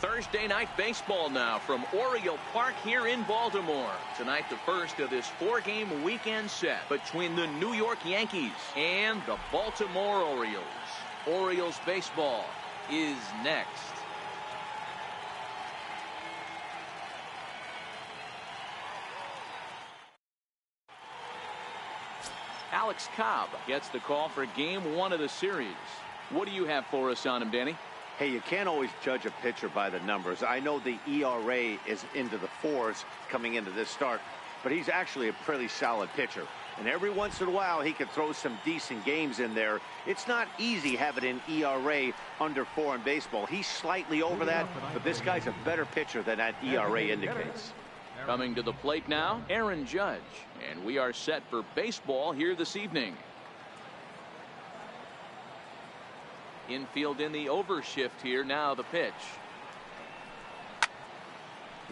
Thursday night baseball now from Oriole Park here in Baltimore. Tonight, the first of this 4-game weekend set between the New York Yankees and the Baltimore Orioles. Orioles baseball is next. Alex Cobb gets the call for game 1 of the series. What do you have for us on him, Danny? Hey, you can't always judge a pitcher by the numbers. I know the ERA is into the 4s coming into this start, but he's actually a pretty solid pitcher. And every once in a while, he can throw some decent games in there. It's not easy having an ERA under 4 in baseball. He's slightly over that, but this guy's a better pitcher than that ERA indicates. Coming to the plate now, Aaron Judge. And we are set for baseball here this evening. Infield in the overshift here. Now the pitch.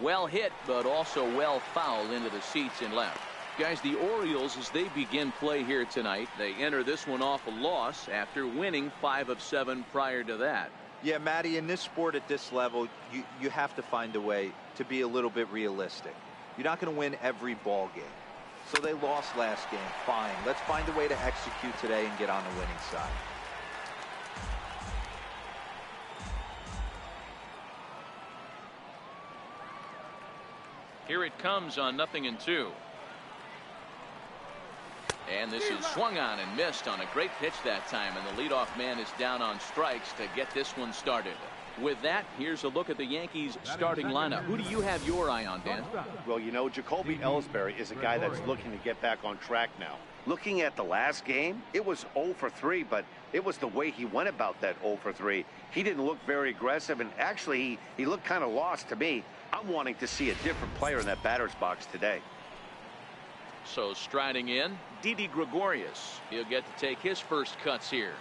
Well hit, but also well fouled into the seats and left. Guys, the Orioles, as they begin play here tonight, they enter this one off a loss after winning 5 of 7 prior to that. Yeah, Matty, in this sport at this level, you have to find a way to be a little bit realistic. You're not going to win every ball game. So they lost last game. Fine. Let's find a way to execute today and get on the winning side. Here it comes on 0-2. And this is swung on and missed on a great pitch that time. And the leadoff man is down on strikes to get this one started. With that, here's a look at the Yankees starting lineup. Who do you have your eye on, Dan? Well, you know, Jacoby Ellsbury is a guy that's looking to get back on track now. Looking at the last game, it was 0 for 3, but it was the way he went about that 0 for 3. He didn't look very aggressive, and actually, he looked kind of lost to me. I'm wanting to see a different player in that batter's box today. So striding in, Didi Gregorius. He'll get to take his first cuts here.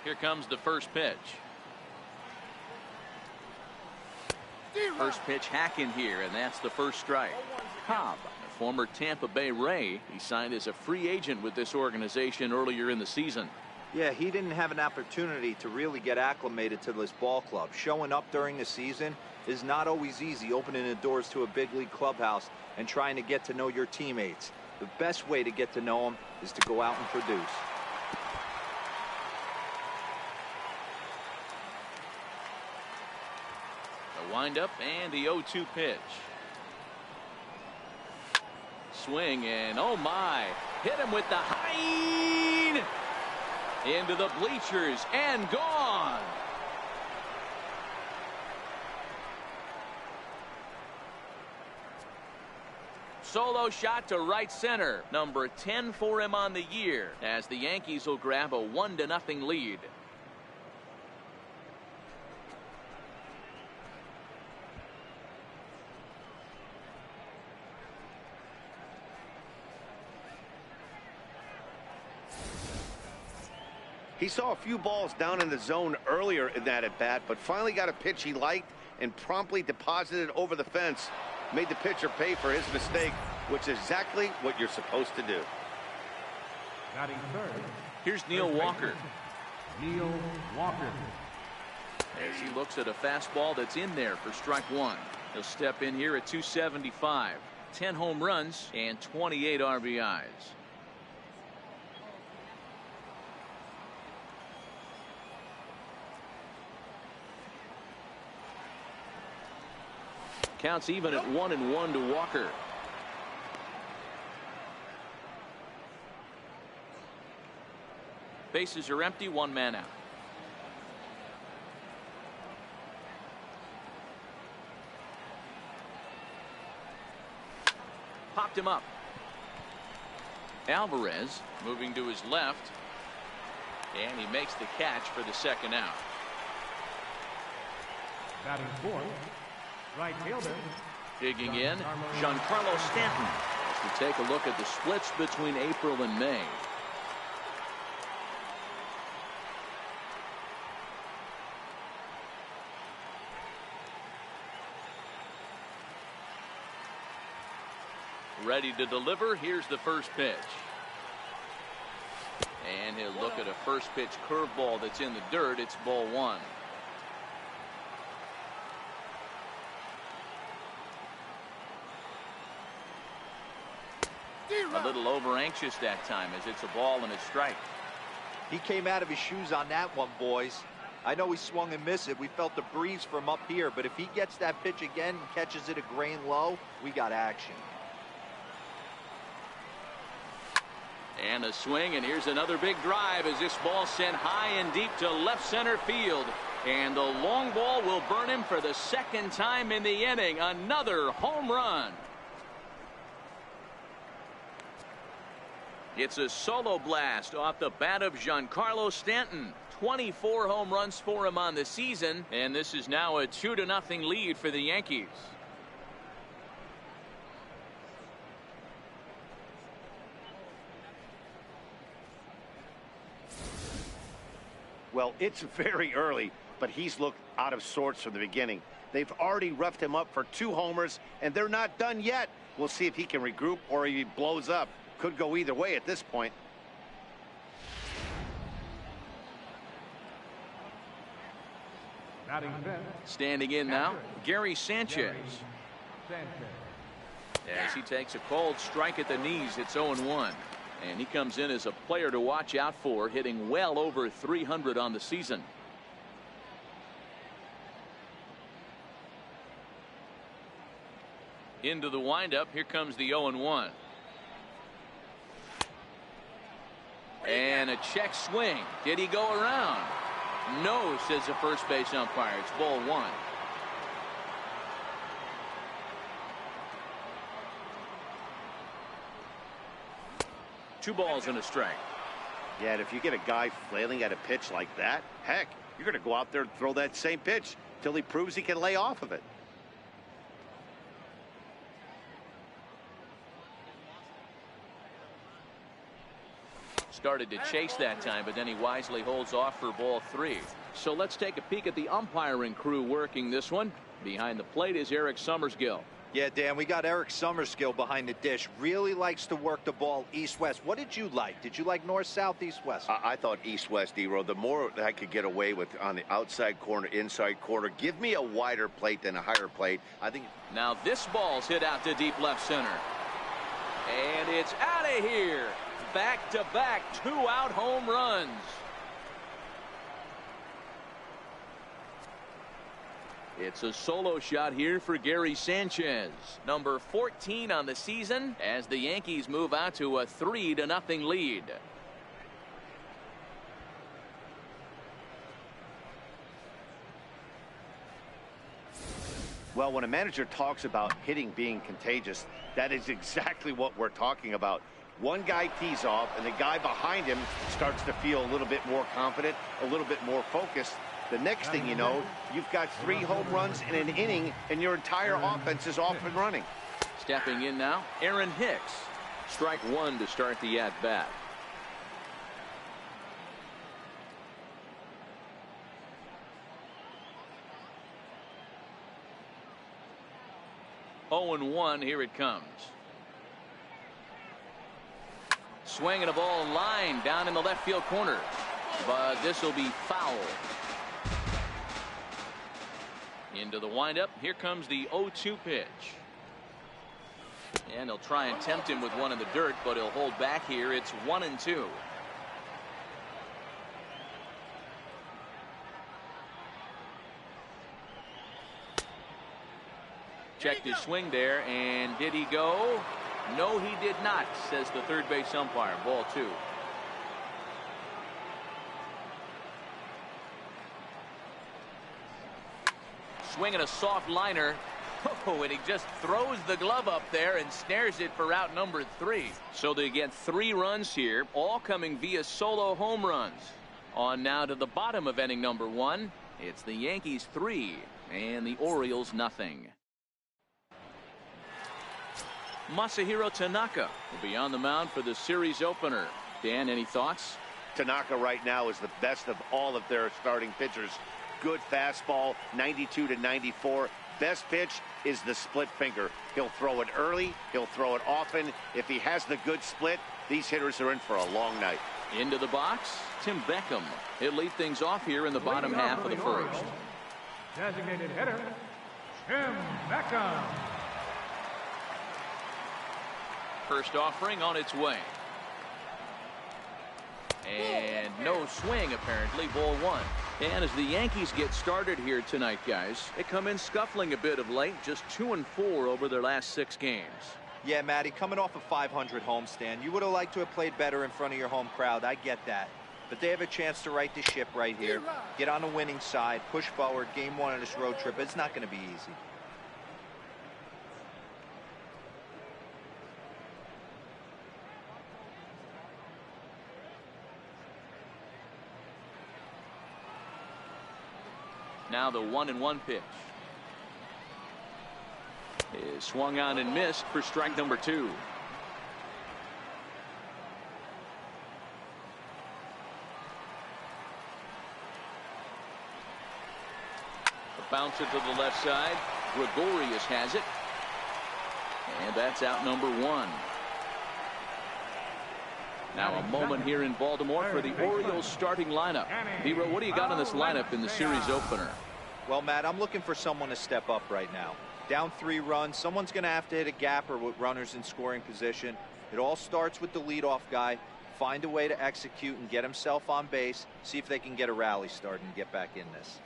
Here comes the first pitch. First pitch hacking here, and that's the first strike. Cobb, a former Tampa Bay Ray, he signed as a free agent with this organization earlier in the season. Yeah, he didn't have an opportunity to really get acclimated to this ball club. Showing up during the season is not always easy, opening the doors to a big league clubhouse and trying to get to know your teammates. The best way to get to know them is to go out and produce. The windup and the 0-2 pitch. Swing and oh my, hit him with the high into the bleachers and gone. Solo shot to right center. Number 10 for him on the year as the Yankees will grab a 1-0 lead. He saw a few balls down in the zone earlier in that at-bat, but finally got a pitch he liked and promptly deposited it over the fence. Made the pitcher pay for his mistake, which is exactly what you're supposed to do. Here's Neil Walker. Neil Walker. As he looks at a fastball that's in there for strike 1. He'll step in here at 275. 10 home runs and 28 RBIs. Counts even at 1-1 to Walker. Bases are empty, 1 man out. Popped him up. Alvarez moving to his left. And he makes the catch for the second out. Batting fourth, right fielder. Digging in, Giancarlo Stanton. As we take a look at the splits between April and May. Ready to deliver. Here's the first pitch. And he'll look at a first pitch curveball that's in the dirt. It's ball 1. A little over anxious that time as it's a ball and a strike. He came out of his shoes on that one, boys. I know he swung and missed it. We felt the breeze from up here, but if he gets that pitch again and catches it a grain low, we got action. And a swing, and here's another big drive as this ball sent high and deep to left center field. And the long ball will burn him for the second time in the inning. Another home run. It's a solo blast off the bat of Giancarlo Stanton. 24 home runs for him on the season, and this is now a 2-0 lead for the Yankees. Well, it's very early, but he's looked out of sorts from the beginning. They've already roughed him up for 2 homers, and they're not done yet. We'll see if he can regroup or he blows up. Could go either way at this point. Standing in now, Gary Sanchez. As he takes a cold strike at the knees, it's 0-1. And he comes in as a player to watch out for, hitting well over 300 on the season. Into the windup, here comes the 0-1. And a check swing. Did he go around? No, says the first base umpire. It's ball 1. Two balls and a strike. Yeah, and if you get a guy flailing at a pitch like that, heck, you're going to go out there and throw that same pitch till he proves he can lay off of it. Started to chase that time, but then he wisely holds off for ball 3. So let's take a peek at the umpiring crew working this one. Behind the plate is Eric Summerskill. Yeah, Dan, we got Eric Summerskill behind the dish. Really likes to work the ball east-west. What did you like? Did you like north-south, east-west? I thought east-west, D-Row. The more I could get away with on the outside corner, inside corner, give me a wider plate than a higher plate. I think. Now this ball's hit out to deep left center. And it's out of here. Back-to-back 2-out home runs. It's a solo shot here for Gary Sanchez, number 14 on the season, as the Yankees move out to a 3-0 lead. Well, when a manager talks about hitting being contagious, that is exactly what we're talking about. One guy tees off, and the guy behind him starts to feel a little bit more confident, a little bit more focused. The next thing you know, you've got 3 home runs in an inning, and your entire offense is off and running. Stepping in now, Aaron Hicks. Strike 1 to start the at-bat. Oh and 1, here it comes. Swinging a ball line down in the left field corner, but this will be foul. Into the windup, here comes the 0-2 pitch. And they'll try and tempt him with one in the dirt, but he'll hold back here. It's 1-2. Checked his swing there, and did he go? No, he did not, says the third base umpire. Ball 2. Swinging a soft liner. Oh, and he just throws the glove up there and snares it for out number 3. So they get 3 runs here, all coming via solo home runs. On now to the bottom of inning number 1. It's the Yankees 3 and the Orioles nothing. Masahiro Tanaka will be on the mound for the series opener. Dan, any thoughts? Tanaka right now is the best of all of their starting pitchers. Good fastball, 92 to 94. Best pitch is the split finger. He'll throw it early. He'll throw it often. If he has the good split, these hitters are in for a long night. Into the box, Tim Beckham. He'll lead things off here in the bottom half of the first. Designated hitter, Tim Beckham. First offering on its way. And no swing, apparently. Ball one. And as the Yankees get started here tonight, guys, they come in scuffling a bit of late. Just 2-4 over their last 6 games. Yeah, Matty, coming off a 500 homestand, you would have liked to have played better in front of your home crowd. I get that. But they have a chance to right the ship right here. Get on the winning side, push forward, game 1 of this road trip. It's not going to be easy. Now the 1-1 pitch is swung on and missed for strike number 2. A bouncer to the left side. Gregorius has it. And that's out number 1. Now a moment here in Baltimore for the Orioles starting lineup. Hero, what do you got on this lineup in the series opener? Well, Matt, I'm looking for someone to step up right now. Down 3 runs, someone's going to have to hit a gapper with runners in scoring position. It all starts with the leadoff guy. Find a way to execute and get himself on base. See if they can get a rally started and get back in this.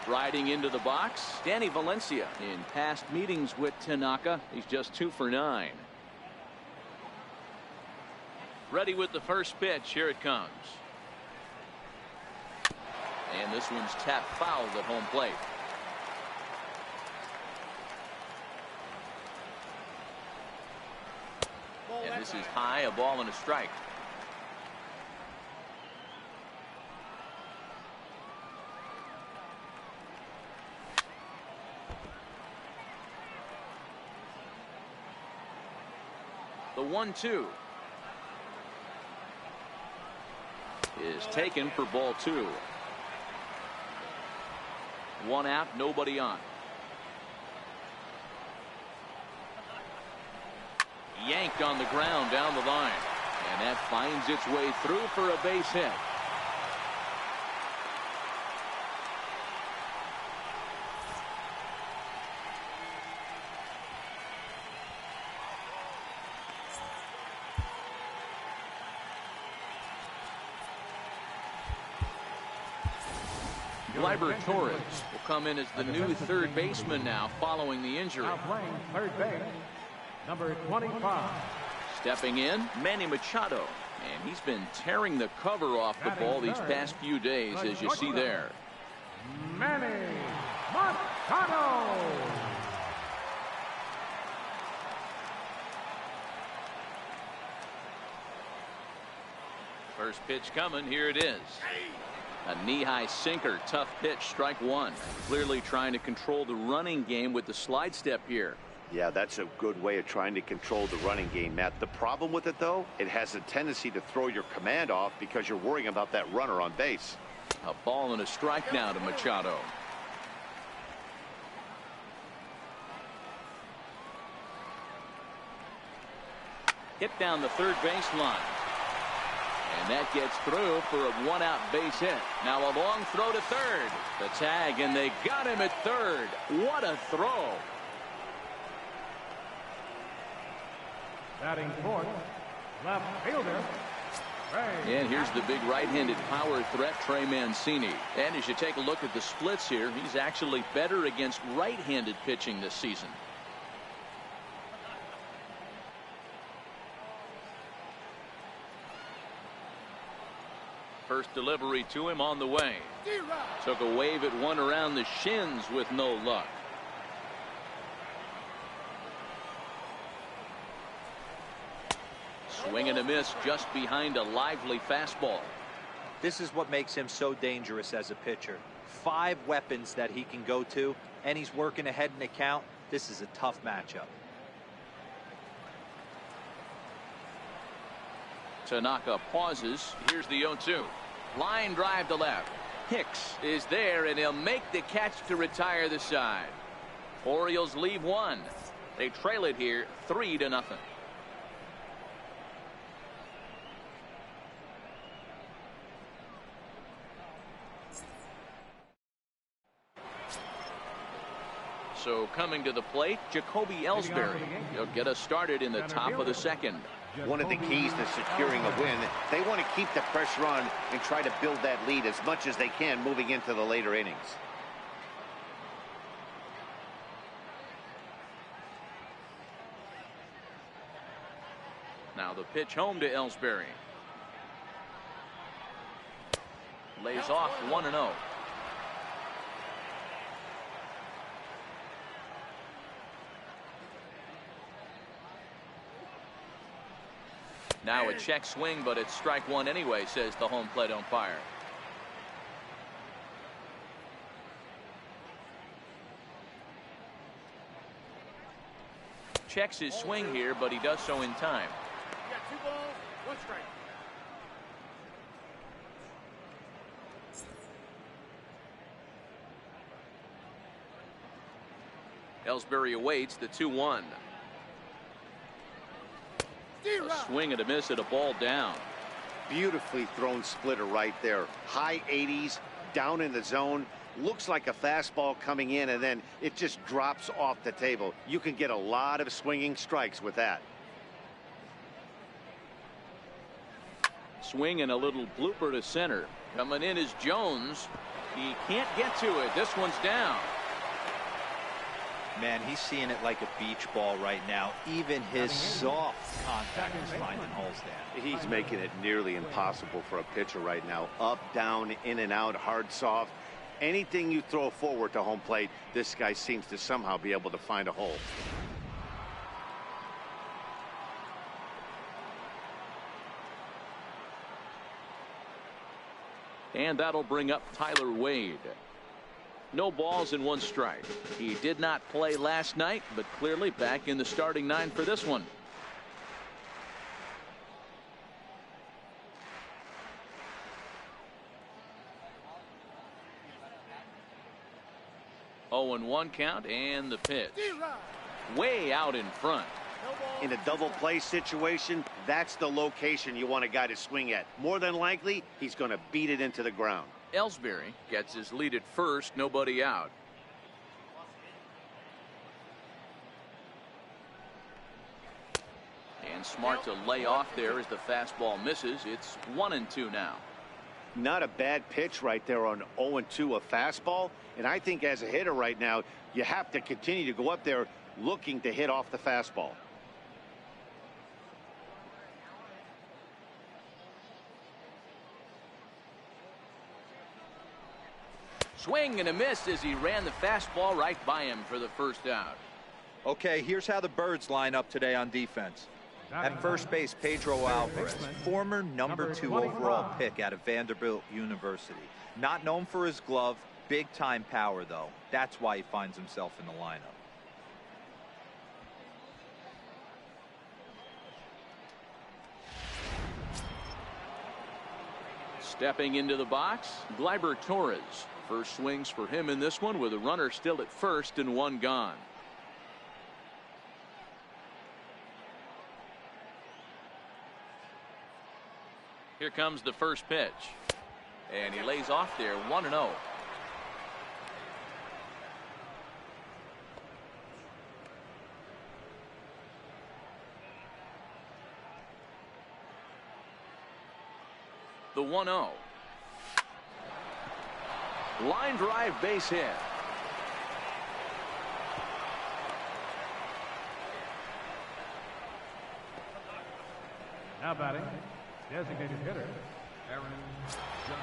Striding into the box, Danny Valencia. In past meetings with Tanaka, he's just 2 for 9. Ready with the first pitch. Here it comes. And this one's tapped foul at home plate. And this is high, a ball and a strike. The 1-2 is taken for ball 2. 1 out, nobody on. Yanked on the ground down the line. And that finds its way through for a base hit. Gleyber Torres will come in as the new third baseman now following the injury. Now playing third base, number 25. Stepping in, Manny Machado. And he's been tearing the cover off the ball these past few days, as you see there. Manny Machado. First pitch coming. Here it is. A knee-high sinker. Tough pitch. Strike 1. Clearly trying to control the running game with the slide step here. Yeah, that's a good way of trying to control the running game, Matt. The problem with it, though, it has a tendency to throw your command off because you're worrying about that runner on base. A ball and a strike now to Machado. Hit down the third base line. And that gets through for a 1-out base hit. Now a long throw to third. The tag, and they got him at third. What a throw. Batting fourth, left fielder. And here's the big right-handed power threat, Trey Mancini. And as you take a look at the splits here, he's actually better against right-handed pitching this season. First delivery to him on the way. Took a wave at one around the shins with no luck. Swing and a miss just behind a lively fastball. This is what makes him so dangerous as a pitcher. 5 weapons that he can go to, and he's working ahead in the count. This is a tough matchup. Tanaka pauses. Here's the 0-2. Line drive to left. Hicks is there, and he'll make the catch to retire the side. Orioles leave 1. They trail it here 3-0. So coming to the plate, Jacoby Ellsbury. He'll get us started in the top of the second. One of the keys to securing a win, they want to keep the pressure on and try to build that lead as much as they can moving into the later innings. Now the pitch home to Ellsbury. Lays off 1-0. Now a check swing, but it's strike one anyway, says the home plate umpire. Checks his swing here, but he does so in time. You got 2 balls, 1 strike. Ellsbury awaits the 2-1. A swing and a miss at a ball down. Beautifully thrown splitter right there. High 80s, down in the zone. Looks like a fastball coming in, and then it just drops off the table. You can get a lot of swinging strikes with that. Swing and a little blooper to center. Coming in is Jones. He can't get to it. This one's down. Man, he's seeing it like a beach ball right now. Even his soft contact is finding holes there. He's making it nearly impossible for a pitcher right now. Up, down, in and out, hard, soft. Anything you throw forward to home plate, this guy seems to somehow be able to find a hole. And that'll bring up Tyler Wade. No balls and 1 strike. He did not play last night, but clearly back in the starting 9 for this one. Oh, and 1 count, and the pitch. Way out in front. In a double play situation, that's the location you want a guy to swing at. More than likely, he's going to beat it into the ground. Ellsbury gets his lead at first, nobody out. And smart to lay off there as the fastball misses. It's 1-2 now. Not a bad pitch right there on 0-2, a fastball. And I think as a hitter right now, you have to continue to go up there looking to hit off the fastball. Swing and a miss as he ran the fastball right by him for the first out. Okay, here's how the Birds line up today on defense. At first base, Pedro Alvarez, former number 2 overall pick out of Vanderbilt University. Not known for his glove, big-time power, though. That's why he finds himself in the lineup. Stepping into the box, Gleyber Torres. First swings for him in this one with a runner still at first and 1 gone. Here comes the first pitch. And he lays off there 1-0. The 1-0. Line drive base hit. Now batting, designated hitter, Aaron Judge.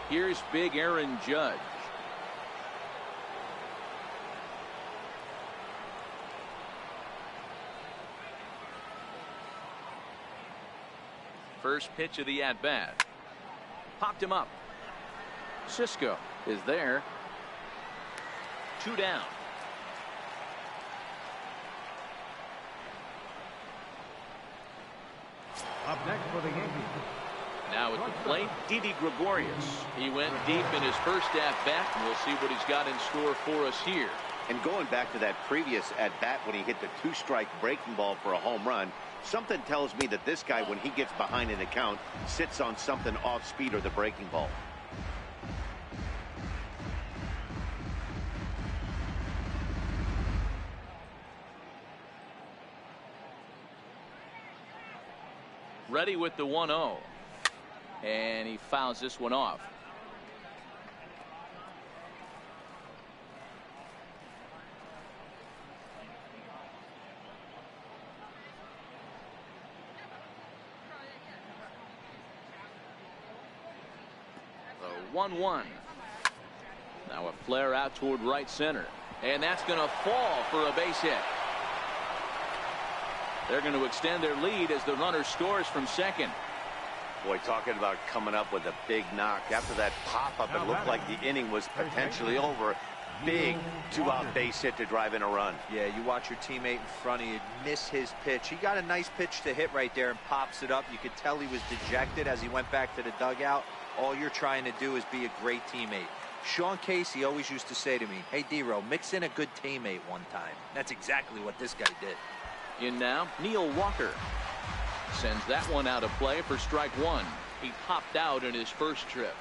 Here's big Aaron Judge. First pitch of the at-bat. Popped him up. Cisco is there. 2 down. Up next for the Yankees. Now at the plate, Didi Gregorius. He went deep in his first at-bat, and we'll see what he's got in store for us here. And going back to that previous at-bat when he hit the 2-strike breaking ball for a home run, something tells me that this guy, when he gets behind in the count, sits on something off speed or the breaking ball. Ready with the 1-0. And he fouls this one off. The 1-1. Now a flare out toward right center. And that's going to fall for a base hit. They're going to extend their lead as the runner scores from second. Boy, talking about coming up with a big knock. After that pop-up, it looked like the inning was potentially over. Big two-out base hit to drive in a run. Yeah, you watch your teammate in front of you miss his pitch. He got a nice pitch to hit right there and pops it up. You could tell he was dejected as he went back to the dugout. All you're trying to do is be a great teammate. Sean Casey always used to say to me, hey, D-Row, mix in a good teammate one time. That's exactly what this guy did. In now, Neil Walker. Sends that one out of play for strike one. He popped out in his first trip.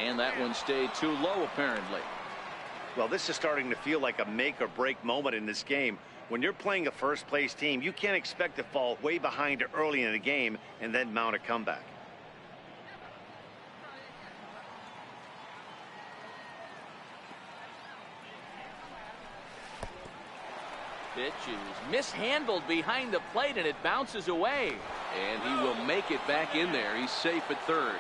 And that one stayed too low, apparently. Well, this is starting to feel like a make or break moment in this game. When you're playing a first place team, you can't expect to fall way behind early in the game and then mount a comeback. Pitch is mishandled behind the plate and it bounces away. And he will make it back in there. He's safe at third.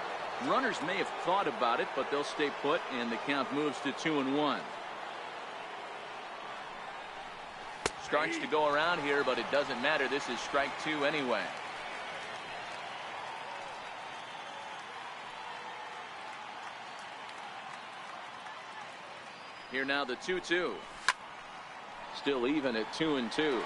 Runners may have thought about it, but they'll stay put and the count moves to 2-1. Starts to go around here, but it doesn't matter. This is strike two anyway. Here now the 2-2. Still even at 2-2.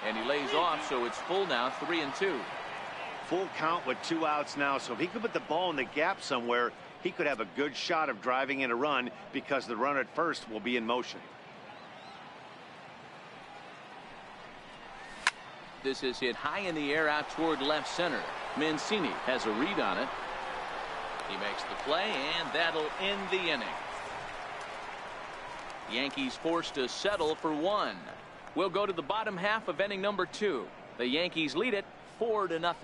And he lays off, so it's full now, 3-2. Full count with 2 outs now, so if he could put the ball in the gap somewhere, he could have a good shot of driving in a run because the runner at first will be in motion. This is hit high in the air out toward left center. Mancini has a read on it. He makes the play, and that'll end the inning. Yankees forced to settle for one. We'll go to the bottom half of inning number 2. The Yankees lead it 4-0.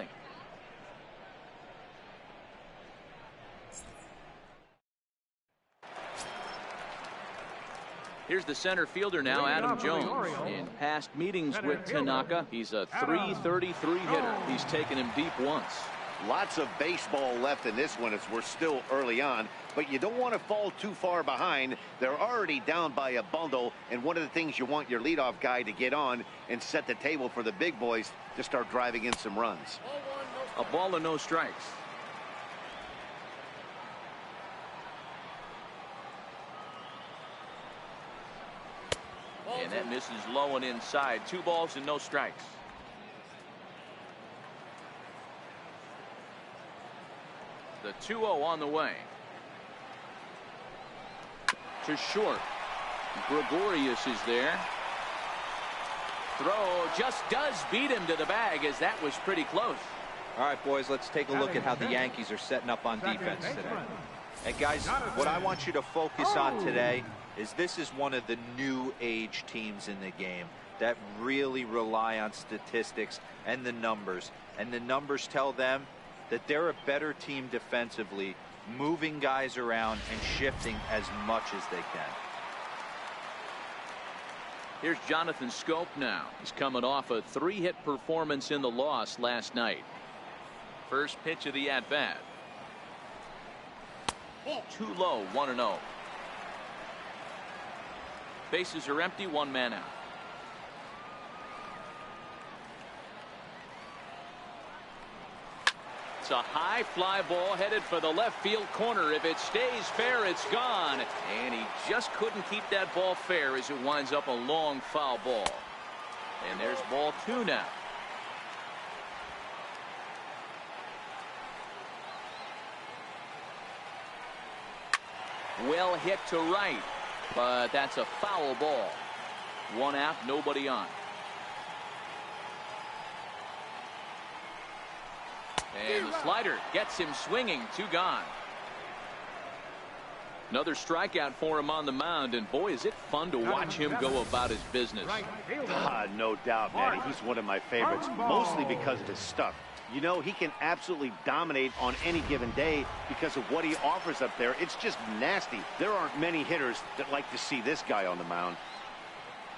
Here's the center fielder now, Adam Jones. In past meetings with Tanaka, he's a .333 hitter. He's taken him deep once. Lots of baseball left in this one as we're still early on, but you don't want to fall too far behind. They're already down by a bundle, and one of the things you want your leadoff guy to get on and set the table for the big boys to start driving in some runs. A ball and no strikes. And that misses low and inside. 2 balls and no strikes. The 2-0 on the way. To short. Gregorius is there. Throw just does beat him to the bag, as that was pretty close. All right, boys, let's take a look at how the Yankees are setting up on defense today. And guys, what I want you to focus on today is this is one of the new age teams in the game that really rely on statistics and the numbers. And the numbers tell them that they're a better team defensively, moving guys around and shifting as much as they can. Here's Jonathan Scope now. He's coming off a 3-hit performance in the loss last night. First pitch of the at-bat. Too low, 1-0. Bases are empty, 1 man out. It's a high fly ball headed for the left field corner. If it stays fair, it's gone. And he just couldn't keep that ball fair as it winds up a long foul ball. And there's ball 2 now. Well hit to right, but that's a foul ball. One out, nobody on. And the slider gets him swinging. 2 gone. Another strikeout for him on the mound, and boy, is it fun to watch him go about his business. No doubt, Matty. He's one of my favorites, mostly because of his stuff. You know, he can absolutely dominate on any given day because of what he offers up there. It's just nasty. There aren't many hitters that like to see this guy on the mound.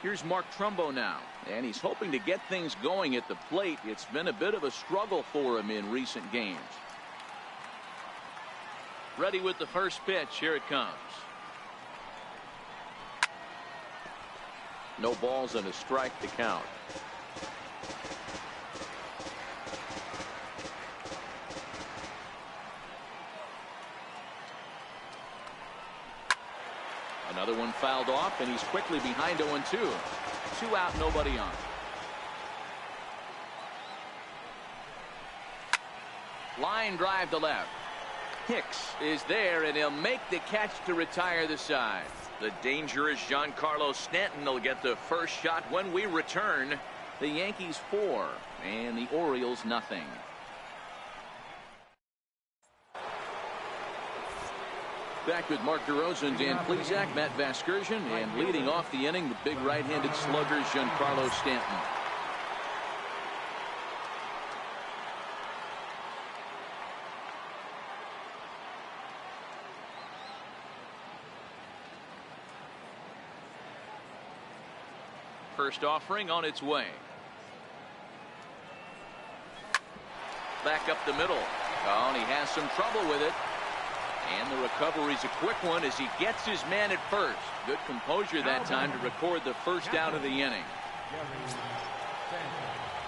Here's Mark Trumbo now, and he's hoping to get things going at the plate. It's been a bit of a struggle for him in recent games. Ready with the first pitch. Here it comes. No balls and a strike to count. Another one fouled off, and he's quickly behind 0-2. 2 out, nobody on. Line drive to left. Hicks is there, and he'll make the catch to retire the side. The dangerous Giancarlo Stanton will get the first shot when we return. The Yankees 4 and the Orioles nothing. Back with Mark DeRosa, Dan Plesac, Matt Vasgersian, and leading off the inning, the big right-handed slugger Giancarlo Stanton. First offering on its way. Back up the middle. Oh, and he has some trouble with it. And the recovery's a quick one as he gets his man at first. Good composure that time to record the first out of the inning.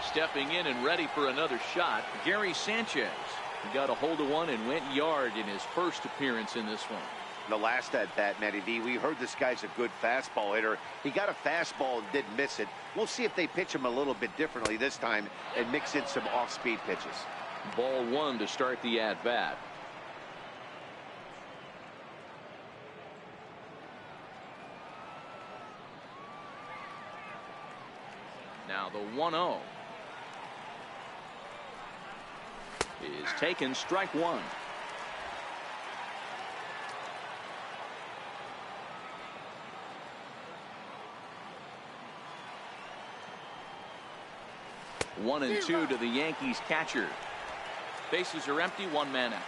Stepping in and ready for another shot, Gary Sanchez. He got a hold of one and went yard in his first appearance in this one. The last at bat, Matty V, we heard this guy's a good fastball hitter. He got a fastball and didn't miss it. We'll see if they pitch him a little bit differently this time and mix in some off-speed pitches. Ball 1 to start the at-bat. Now the 1-0 is taken, strike 1. One and 2 to the Yankees catcher. Bases are empty, 1 man out.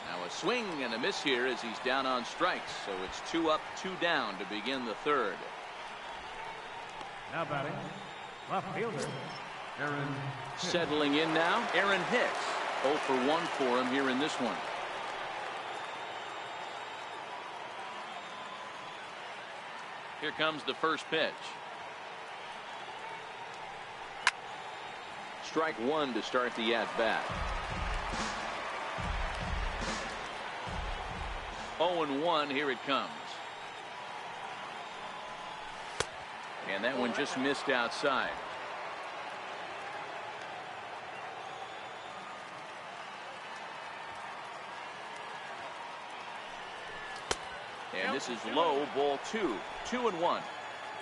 Now a swing and a miss here as he's down on strikes. So it's 2 up, 2 down to begin the third. Now batting, left fielder, Aaron. Settling in now, Aaron Hicks. 0 for 1 for him here in this one. Here comes the first pitch. Strike 1 to start the at-bat. 0-1, here it comes. And that one just missed outside. And this is low, ball 2. 2-1.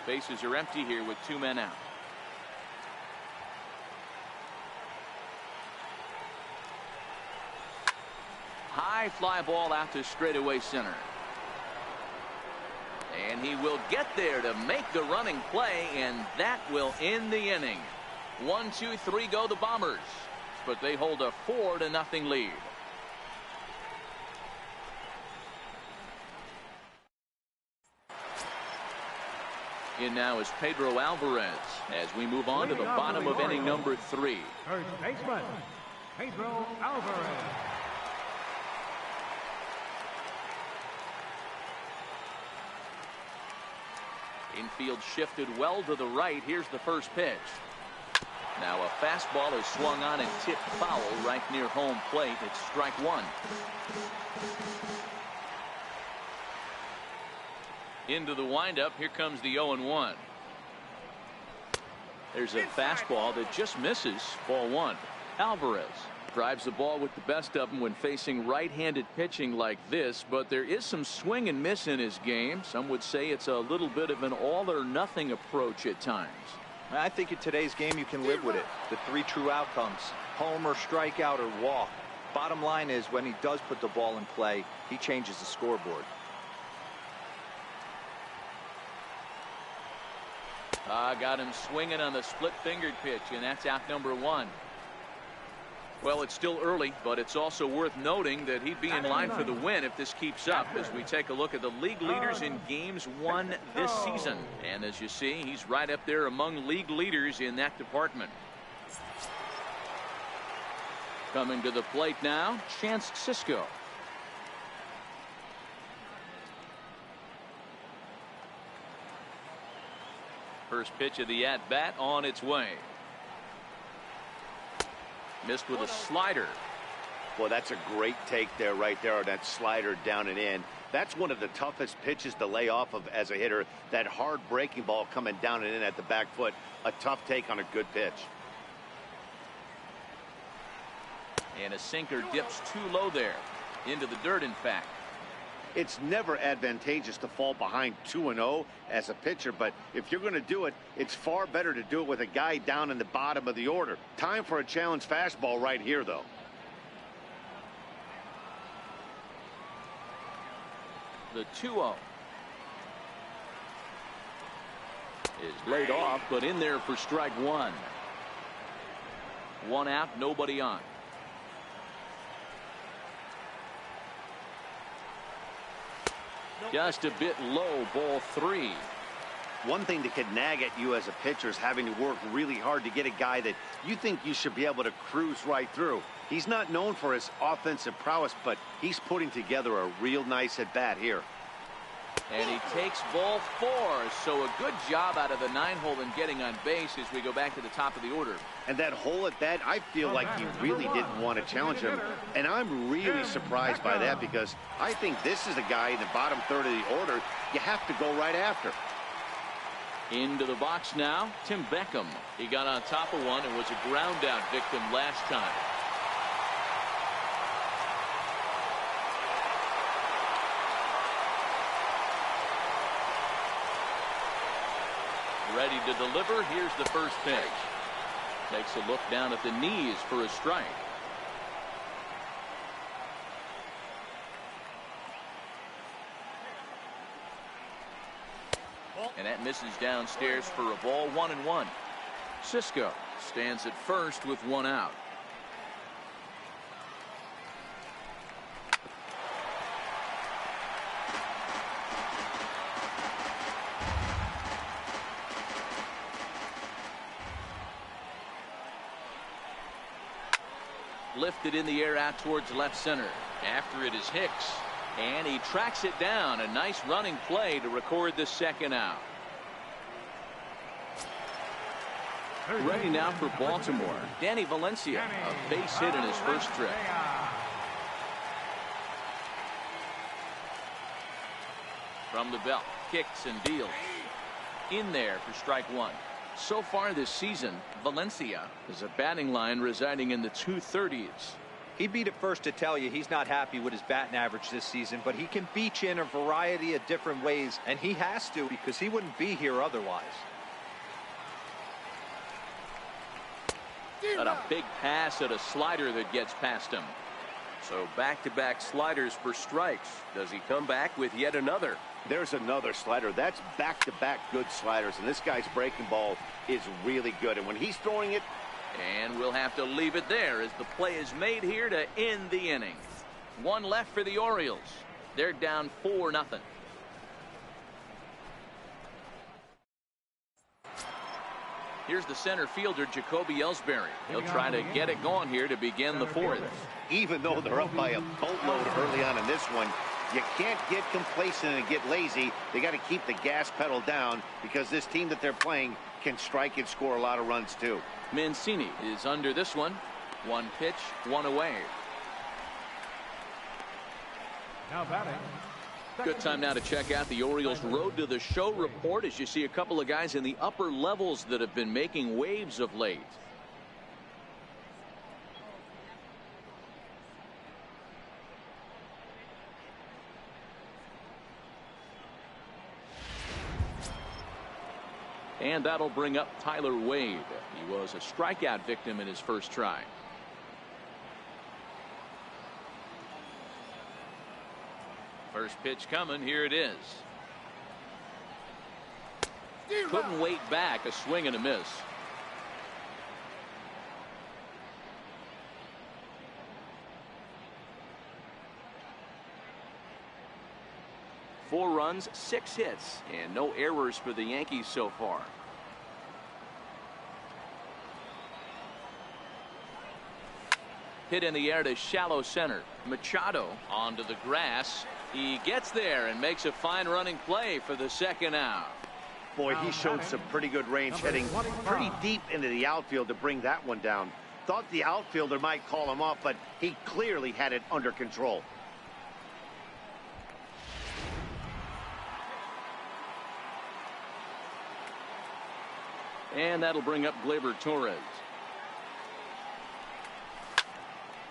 Bases are empty here with 2 men out. High fly ball out to straightaway center. And he will get there to make the running play, and that will end the inning. 1, 2, 3 go the Bombers, but they hold a 4-0 lead. In now is Pedro Alvarez as we move on to the bottom of inning number 3. First baseman, Pedro Alvarez. Infield shifted well to the right. Here's the first pitch. Now a fastball is swung on and tipped foul right near home plate. It's strike 1. Into the windup. Here comes the 0-1. There's a fastball that just misses. Ball 1. Alvarez Drives the ball with the best of them when facing right-handed pitching like this, but there is some swing and miss in his game. Some would say it's a little bit of an all-or-nothing approach at times. I think in today's game you can live with it. The 3 true outcomes: home or strikeout or walk. Bottom line is, when he does put the ball in play, he changes the scoreboard. Got him swinging on the split-fingered pitch, and that's out number 1. Well, it's still early, but it's also worth noting that he'd be in line for the win if this keeps up, as we take a look at the league leaders in games won this season. And as you see, he's right up there among league leaders in that department. Coming to the plate now, Chance Sisco. First pitch of the at-bat on its way. Missed with a slider. Well, that's a great take there, right there, on that slider down and in. That's one of the toughest pitches to lay off of as a hitter. That hard breaking ball coming down and in at the back foot. A tough take on a good pitch. And a sinker dips too low there. Into the dirt, in fact. It's never advantageous to fall behind 2-0 as a pitcher, but if you're going to do it, it's far better to do it with a guy down in the bottom of the order. Time for a challenge fastball right here, though. The 2-0 is laid off, but in there for strike 1. 1 out, nobody on. Just a bit low, ball 3. One thing that could nag at you as a pitcher is having to work really hard to get a guy that you think you should be able to cruise right through. He's not known for his offensive prowess, but he's putting together a real nice at-bat here. And he takes ball 4, so a good job out of the 9-hole in getting on base as we go back to the top of the order. And that hole at bat, I feel like he really didn't want to challenge him. And I'm really surprised by that, because I think this is a guy in the bottom third of the order you have to go right after. Into the box now, Tim Beckham. He got on top of one and was a ground out victim last time. Ready to deliver. Here's the first pitch. Takes a look down at the knees for a strike. And that misses downstairs for a ball. 1-1. Sisco stands at first with 1 out. Lifted in the air out towards left center. After it is Hicks, and he tracks it down. A nice running play to record the 2nd out. Ready now for Baltimore, Danny Valencia, a base hit in his first trip. From the belt, kicks and deals. In there for strike 1. So far this season, Valencia is a batting line residing in the 230s. He'd be the first to tell you he's not happy with his batting average this season, but he can beat you in a variety of different ways, and he has to, because he wouldn't be here otherwise. Got a big pass at a slider that gets past him. So back-to-back sliders for strikes. Does he come back with yet another? There's another slider. That's back-to-back good sliders, and this guy's breaking ball is really good. And when he's throwing it... And we'll have to leave it there as the play is made here to end the inning. 1 left for the Orioles. They're down 4-0. Here's the center fielder, Jacoby Ellsbury. He'll try to get it going here to begin the 4th. Even though they're up by a boatload early on in this one, you can't get complacent and get lazy. They got to keep the gas pedal down, because this team that they're playing can strike and score a lot of runs too. Mancini is under this one. 1 pitch, 1 away. Now batting. Good time now to check out the Orioles Road to the Show report, as you see a couple of guys in the upper levels that have been making waves of late. And that'll bring up Tyler Wade. He was a strikeout victim in his first try. First pitch coming. Here it is. Couldn't wait back. A swing and a miss. Four runs, 6 hits, and no errors for the Yankees so far. Hit in the air to shallow center. Machado onto the grass. He gets there and makes a fine running play for the second out. Boy, he showed some pretty good range, heading pretty deep into the outfield to bring that one down. Thought the outfielder might call him off, but he clearly had it under control. And that'll bring up Gleyber Torres.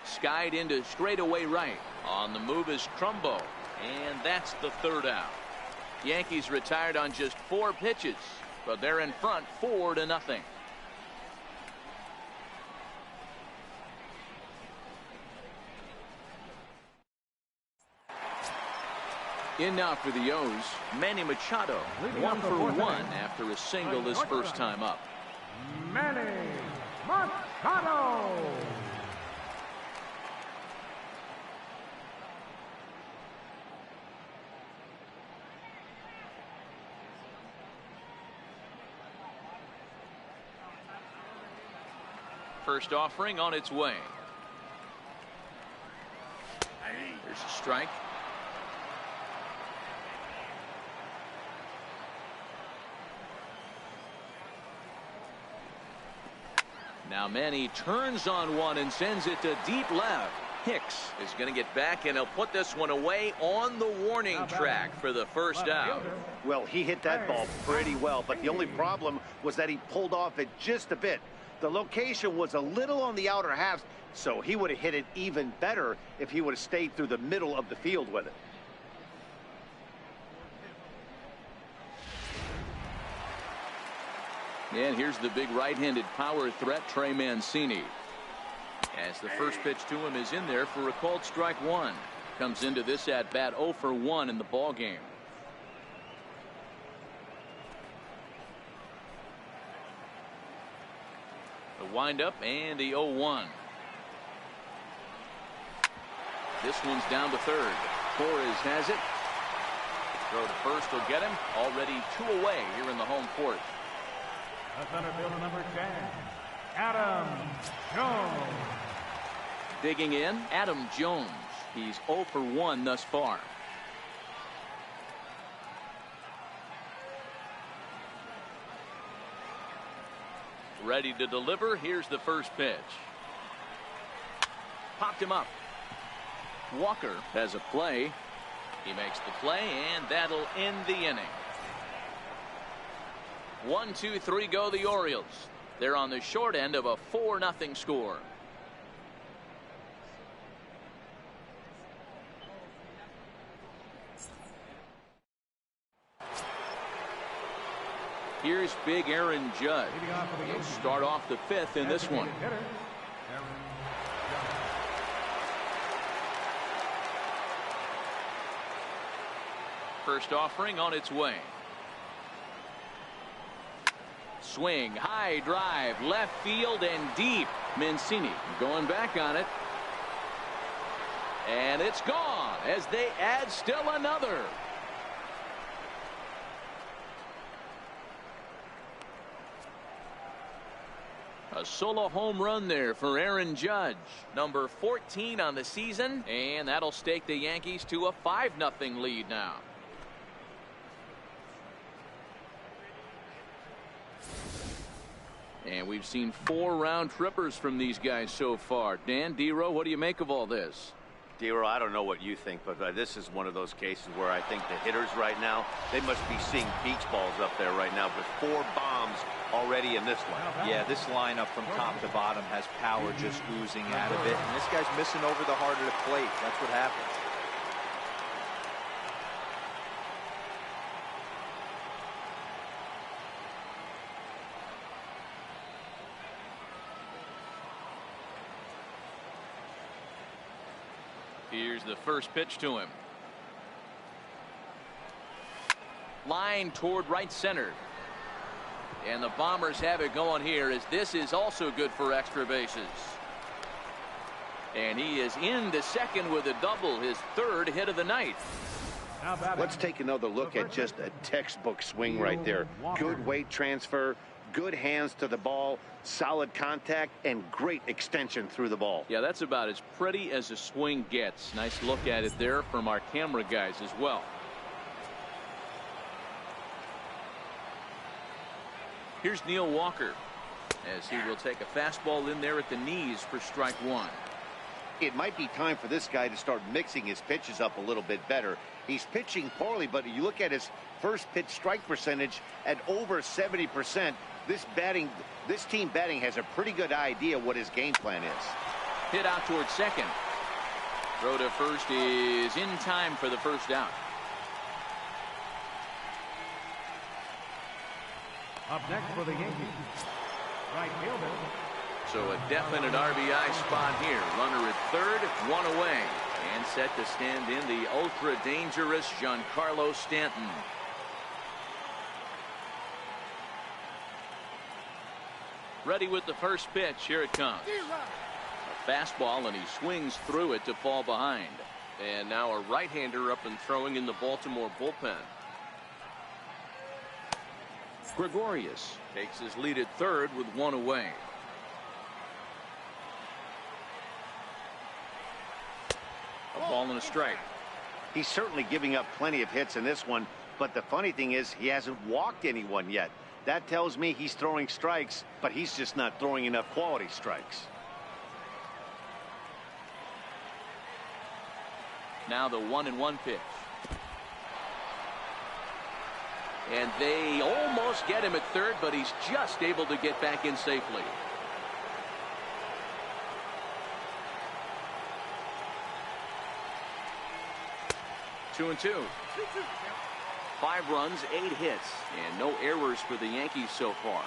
Skied into straightaway right. On the move is Trumbo. And that's the third out. Yankees retired on just 4 pitches, but they're in front 4-0. In now for the O's, Manny Machado, 1 for 1 after a single his first time up. Manny Machado. First offering on its way. There's a strike. Now Manny turns on one and sends it to deep left. Hicks is going to get back, and he'll put this one away on the warning track for the first out. Well, he hit that ball pretty well, but the only problem was that he pulled off it just a bit. The location was a little on the outer half, so he would have hit it even better if he would have stayed through the middle of the field with it. And here's the big right-handed power threat, Trey Mancini. As the first pitch to him is in there for a called strike one. Comes into this at bat 0 for 1 in the ball game. The windup and the 0-1. This one's down to third. Torres has it. Throw to first will get him. Already 2 away here in the home fourth. The center fielder, number 10, Adam Jones. Digging in, Adam Jones. He's 0 for 1 thus far. Ready to deliver. Here's the first pitch. Popped him up. Walker has a play. He makes the play, and that'll end the inning. 1, 2, 3 go the Orioles. They're on the short end of a 4-0 score. Here's big Aaron Judge. He'll start off the 5th in this one. First offering on its way. Swing, high drive, left field and deep. Mancini going back on it. And it's gone as they add still another. A solo home run there for Aaron Judge, number 14 on the season, and that'll stake the Yankees to a 5-0 lead now. And we've seen 4 round trippers from these guys so far. Dan, Dero, what do you make of all this? Dero, I don't know what you think, but this is one of those cases where I think the hitters right now, they must be seeing beach balls up there right now with 4 bombs already in this one. Yeah, this lineup from top to bottom has power just oozing out of it. And this guy's missing over the heart of the plate. That's what happens. Here's the first pitch to him. Line toward right center. And the Bombers have it going here, as this is also good for extra bases. And he is into second with a double, his third hit of the night. Let's take another look at just a textbook swing right there. Good weight transfer, good hands to the ball, solid contact, and great extension through the ball. Yeah, that's about as pretty as a swing gets. Nice look at it there from our camera guys as well. Here's Neil Walker, as he will take a fastball in there at the knees for strike one. It might be time for this guy to start mixing his pitches up a little bit better. He's pitching poorly, but you look at his first pitch strike percentage at over 70%. This team batting has a pretty good idea what his game plan is. Hit out towards second. Throw to first is in time for the first out. Up next for the Yankees, right fielder. So a definite RBI spot here. Runner at third, one away. And set to stand in the ultra-dangerous Giancarlo Stanton. Ready with the first pitch. Here it comes. A fastball, and he swings through it to fall behind. And now a right-hander up and throwing in the Baltimore bullpen. Gregorius takes his lead at third with one away. A ball and a strike. He's certainly giving up plenty of hits in this one, but the funny thing is he hasn't walked anyone yet. That tells me he's throwing strikes, but he's just not throwing enough quality strikes. Now the 1-1 pitch. And they almost get him at third, but he's just able to get back in safely. Two and two. 5 runs, 8 hits, and no errors for the Yankees so far.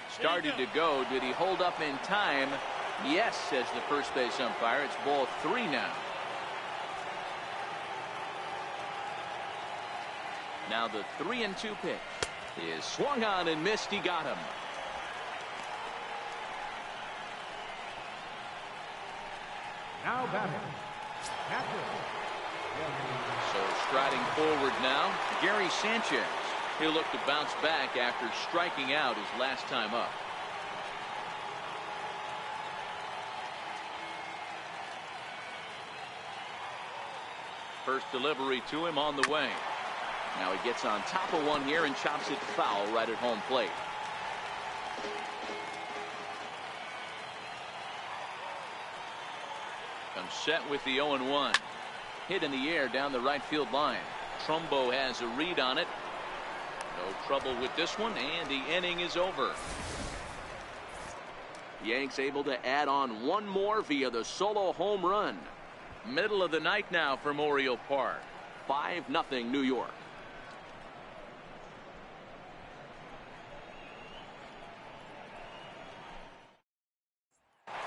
Started to go. Did he hold up in time? Yes, says the first base umpire. It's ball 3 now. Now the 3-2 pitch is swung on and missed. He got him. Now batting, catcher. So striding forward now, Gary Sanchez. He'll look to bounce back after striking out his last time up. First delivery to him on the way. Now he gets on top of one here and chops it foul right at home plate. Comes set with the 0-1. Hit in the air down the right field line. Trumbo has a read on it. No trouble with this one, and the inning is over. Yanks able to add on one more via the solo home run. Middle of the night now from Oriole Park. 5-0 New York.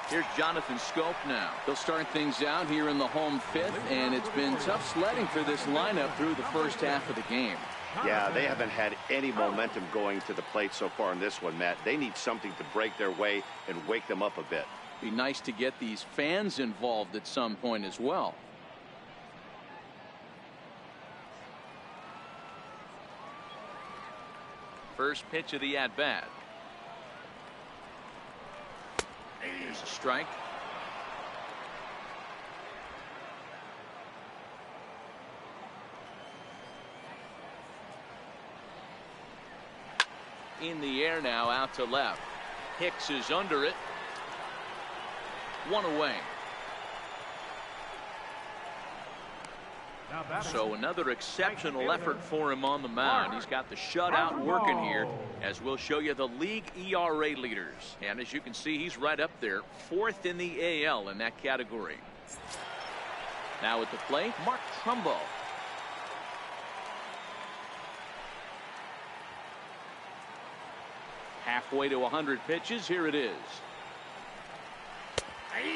Here's Jonathan Scope now. They'll start things out here in the home 5th, and it's been tough sledding for this lineup through the first half of the game. Yeah, they haven't had any momentum going to the plate so far in this one, Matt. They need something to break their way and wake them up a bit. Be nice to get these fans involved at some point as well. First pitch of the at-bat. Here's a strike. In the air now, out to left. Hicks is under it. One away. So another exceptional effort for him on the mound. He's got the shutout working here, as we'll show you the league ERA leaders. And as you can see, he's right up there, 4th in the AL in that category. Now at the plate, Mark Trumbo. Halfway to 100 pitches. Here it is.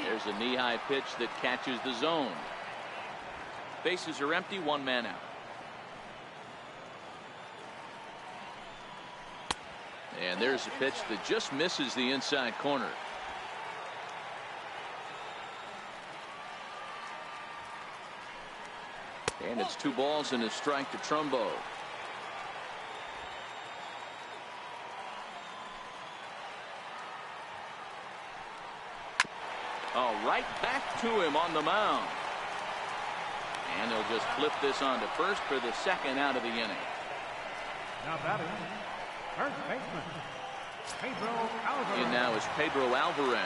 There's a knee-high pitch that catches the zone. Bases are empty, one man out. And there's a pitch that just misses the inside corner. And it's 2 balls and a strike to Trumbo. Oh, right back to him on the mound. And he'll just flip this on to first for the 2nd out of the inning. Now batting, first baseman, Pedro Alvarez. In now is Pedro Alvarez.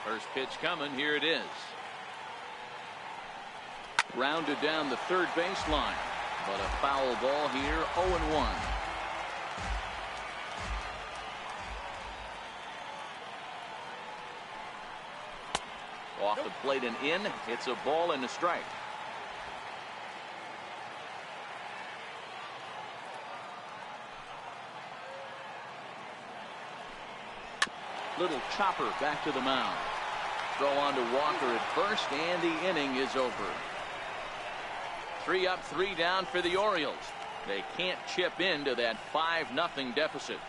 First pitch coming. Here it is. Rounded down the third baseline, but a foul ball here. 0-1. Off the plate and in. It's a ball and a strike. Little chopper back to the mound. Throw on to Walker at first, and the inning is over. 3 up, 3 down for the Orioles. They can't chip into that 5-0 deficit.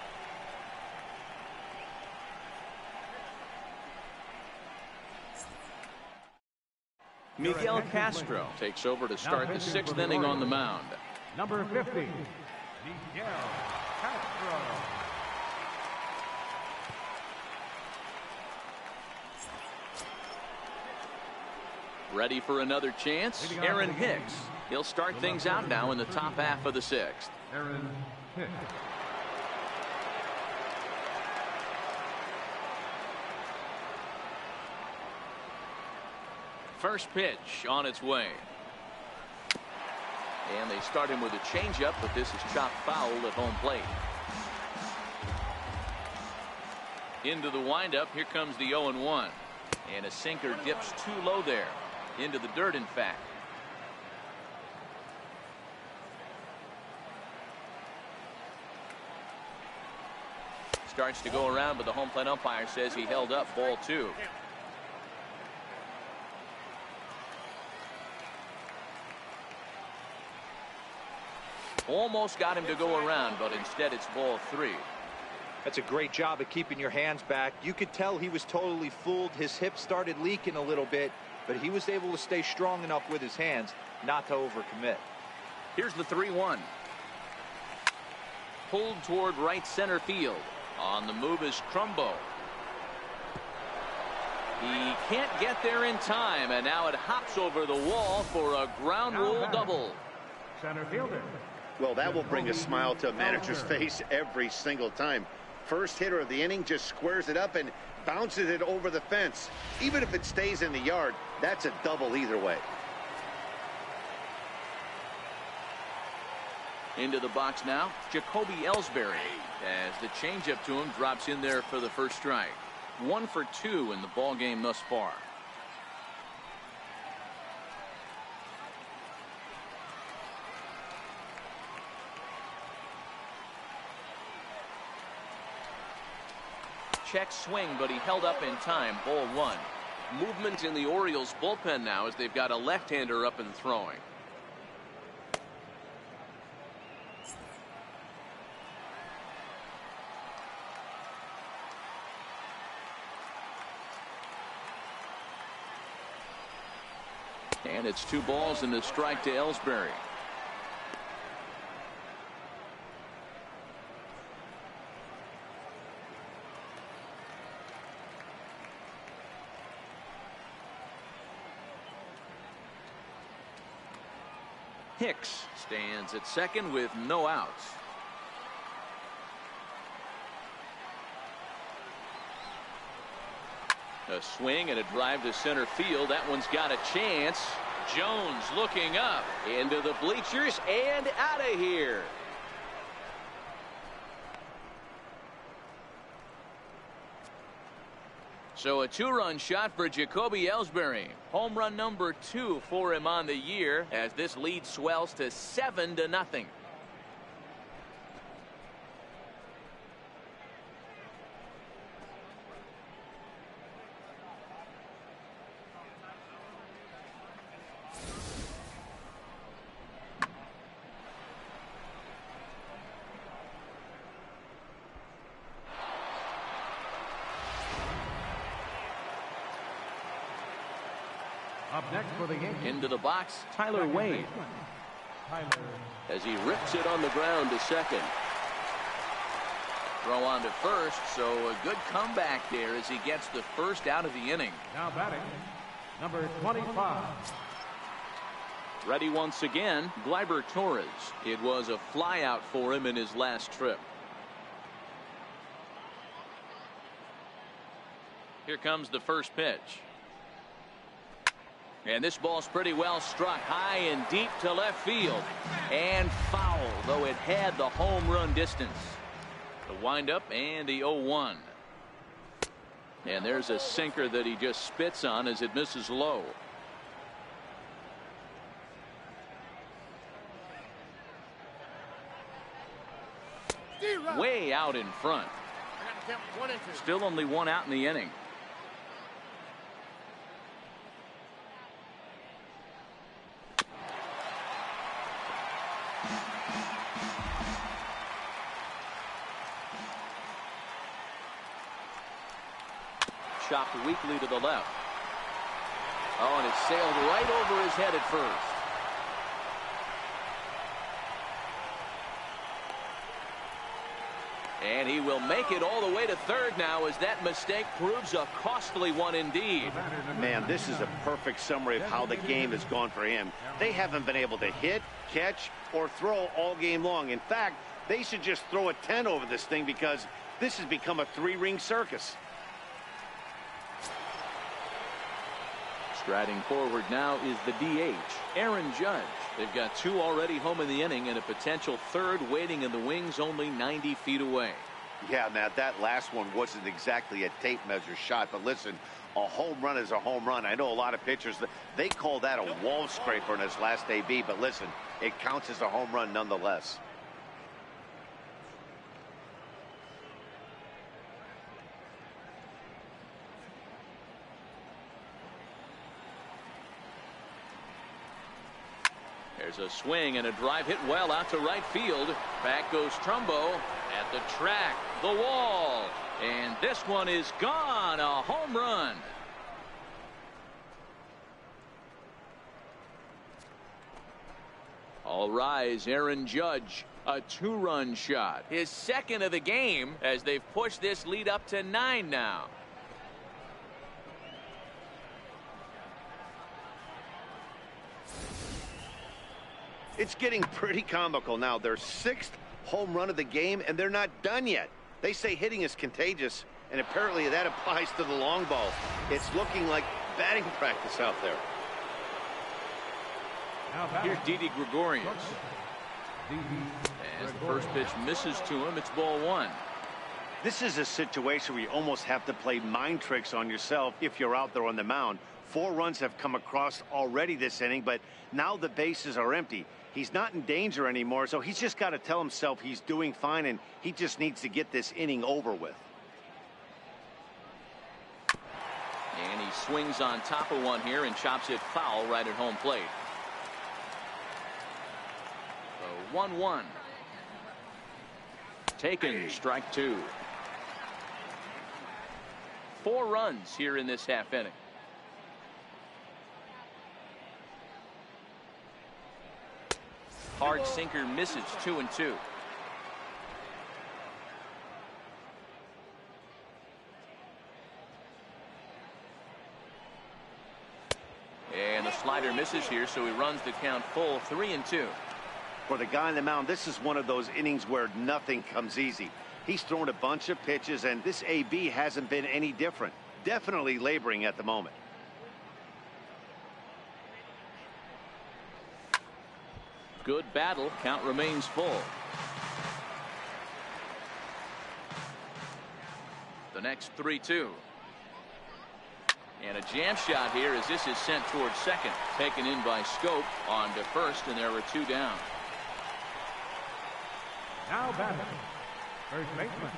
Miguel Castro takes over to start the 6th inning on the mound. Number 50, Miguel Castro. Ready for another chance? Aaron Hicks. He'll start things out now in the top half of the 6th. Aaron Hicks. First pitch on its way. And they start him with a changeup, but this is chopped foul at home plate. Into the windup. Here comes the 0-1. And a sinker dips too low there. Into the dirt, in fact. Starts to go around, but the home plate umpire says he held up. Ball 2. Almost got him to go around, but instead it's ball 3. That's a great job of keeping your hands back. You could tell he was totally fooled. His hip started leaking a little bit, but he was able to stay strong enough with his hands not to overcommit. Here's the 3-1. Pulled toward right center field. On the move is Trumbo. He can't get there in time, and now it hops over the wall for a ground rule double. Center fielder. Well, that will bring a smile to a manager's face every single time. First hitter of the inning just squares it up and bounces it over the fence. Even if it stays in the yard, that's a double either way. Into the box now, Jacoby Ellsbury, as the changeup to him drops in there for the first strike. 1 for 2 in the ball game thus far. Check swing, but he held up in time. Ball 1. Movement in the Orioles bullpen now as they've got a left-hander up and throwing. And it's 2 balls and a strike to Ellsbury. Hicks stands at second with no outs. A swing and a drive to center field. That one's got a chance. Jones looking up into the bleachers and out of here. So a two-run shot for Jacoby Ellsbury. Home run number 2 for him on the year as this lead swells to 7-0. Up next for the Yankees. Into the box, Tyler Wade. As he rips it on the ground to second. Throw on to first, so a good comeback there as he gets the first out of the inning. Now batting, number 25. Ready once again, Gleyber Torres. It was a flyout for him in his last trip. Here comes the first pitch. And this ball's pretty well struck high and deep to left field. And foul, though it had the home run distance. The windup and the 0-1. And there's a sinker that he just spits on as it misses low. Way out in front. Still only one out in the inning. Chopped weakly to the left. Oh, and it sailed right over his head at first. And he will make it all the way to third now as that mistake proves a costly one indeed. Man, this is a perfect summary of how the game has gone for him. They haven't been able to hit, catch, or throw all game long. In fact, they should just throw a 10 over this thing because this has become a 3-ring circus. Striding forward now is the DH, Aaron Judge. They've got 2 already home in the inning and a potential third waiting in the wings only 90 feet away. Yeah, Matt, that last one wasn't exactly a tape measure shot, but listen, a home run is a home run. I know a lot of pitchers, they call that a wall scraper in his last AB, but listen, it counts as a home run nonetheless. There's a swing and a drive hit well out to right field. Back goes Trumbo at the track, the wall, and this one is gone. A home run. All rise, Aaron Judge, a 2-run shot, his second of the game as they've pushed this lead up to 9 now. It's getting pretty comical now. Their 6th home run of the game, and they're not done yet. They say hitting is contagious, and apparently that applies to the long ball. It's looking like batting practice out there. Here's Didi Gregorius. As the first pitch misses to him, it's ball 1. This is a situation where you almost have to play mind tricks on yourself if you're out there on the mound. 4 runs have come across already this inning, but now the bases are empty. He's not in danger anymore, so he's just got to tell himself he's doing fine, and he just needs to get this inning over with. And he swings on top of one here and chops it foul right at home plate. So 1-1. Taken, strike 2. 4 runs here in this half inning. Hard sinker misses, 2-2. And the slider misses here, so he runs the count full, 3-2. For the guy on the mound, this is one of those innings where nothing comes easy. He's thrown a bunch of pitches, and this AB hasn't been any different. Definitely laboring at the moment. Good battle. Count remains full. The next 3-2. And a jam shot here as this is sent towards second. Taken in by Scope on to first, and there were 2 down. Now batting, first baseman,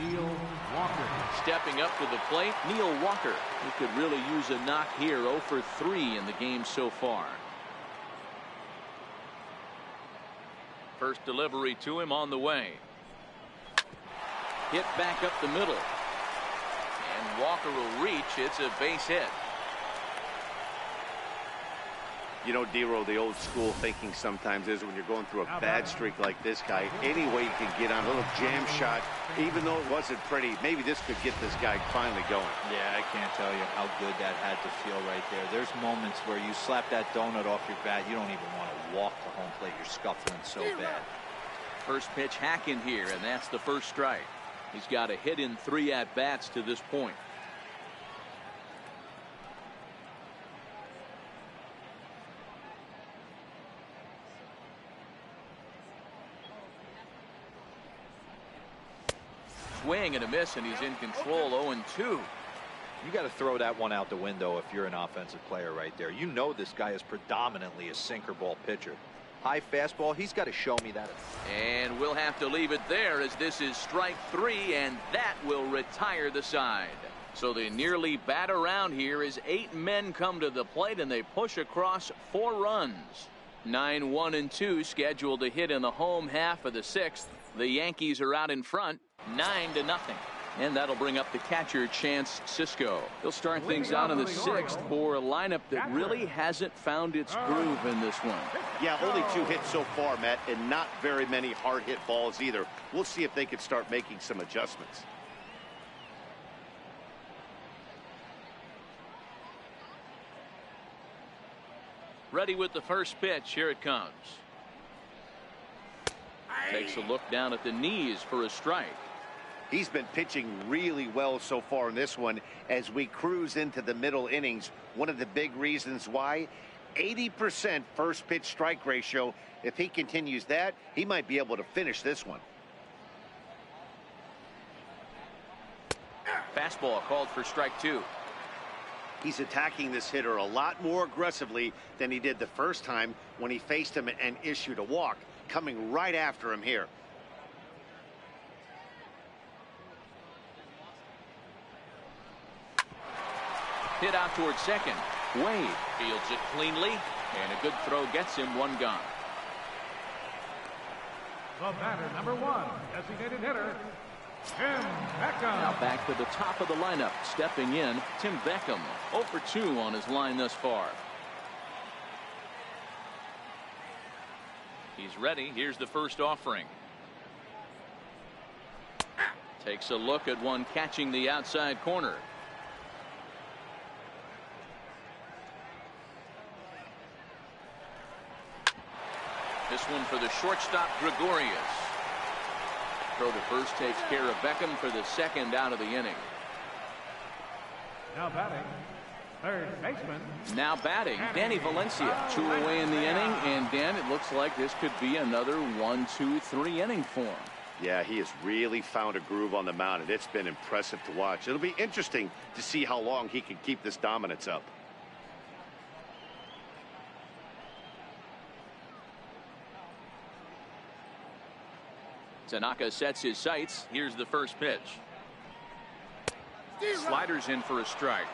Neil Walker. Stepping up to the plate, Neil Walker. He could really use a knock here. 0 for 3 in the game so far. First delivery to him on the way. Hit back up the middle. And Walker will reach. It's a base hit. You know, Dero, the old school thinking sometimes is when you're going through a bad streak like this guy, any way you can get on a little jam shot, even though it wasn't pretty, maybe this could get this guy finally going. Yeah, I can't tell you how good that had to feel right there. There's moments where you slap that donut off your bat, you don't even want to walk to home plate. You're scuffling so bad. First pitch hacking here, and that's the first strike. He's got a hit in 3 at-bats to this point. Swing and a miss, and he's in control. 0-2. You got to throw that one out the window if you're an offensive player right there. You know this guy is predominantly a sinker ball pitcher. High fastball, he's got to show me that. And we'll have to leave it there as this is strike 3, and that will retire the side. So they nearly bat around here as 8 men come to the plate, and they push across 4 runs. 9-1-2 scheduled to hit in the home half of the 6th. The Yankees are out in front, 9-0. And that'll bring up the catcher, Chance Sisco. He'll start things out in the 6th for a lineup that really hasn't found its groove in this one. Yeah, only 2 hits so far, Matt, and not very many hard hit balls either. We'll see if they can start making some adjustments. Ready with the first pitch. Here it comes. Takes a look down at the knees for a strike. He's been pitching really well so far in this one as we cruise into the middle innings. One of the big reasons why, 80% first pitch strike ratio. If he continues that, he might be able to finish this one. Fastball called for strike 2. He's attacking this hitter a lot more aggressively than he did the first time when he faced him and issued a walk. Coming right after him here. Hit out towards second. Wade fields it cleanly, and a good throw gets him 1 gone. The batter, number 1, designated hitter, Tim Beckham. Now back to the top of the lineup. Stepping in, Tim Beckham. 0 for 2 on his line thus far. He's ready. Here's the first offering. Takes a look at one catching the outside corner. This one for the shortstop, Gregorius. Throw to first takes care of Beckham for the 2nd out of the inning. Now batting, third baseman. Now batting, Danny Valencia. 2 away in the inning, and Dan, it looks like this could be another 1-2-3 inning for him. Yeah, he has really found a groove on the mound, and it's been impressive to watch. It'll be interesting to see how long he can keep this dominance up. Tanaka sets his sights. Here's the first pitch. Sliders in for a strike.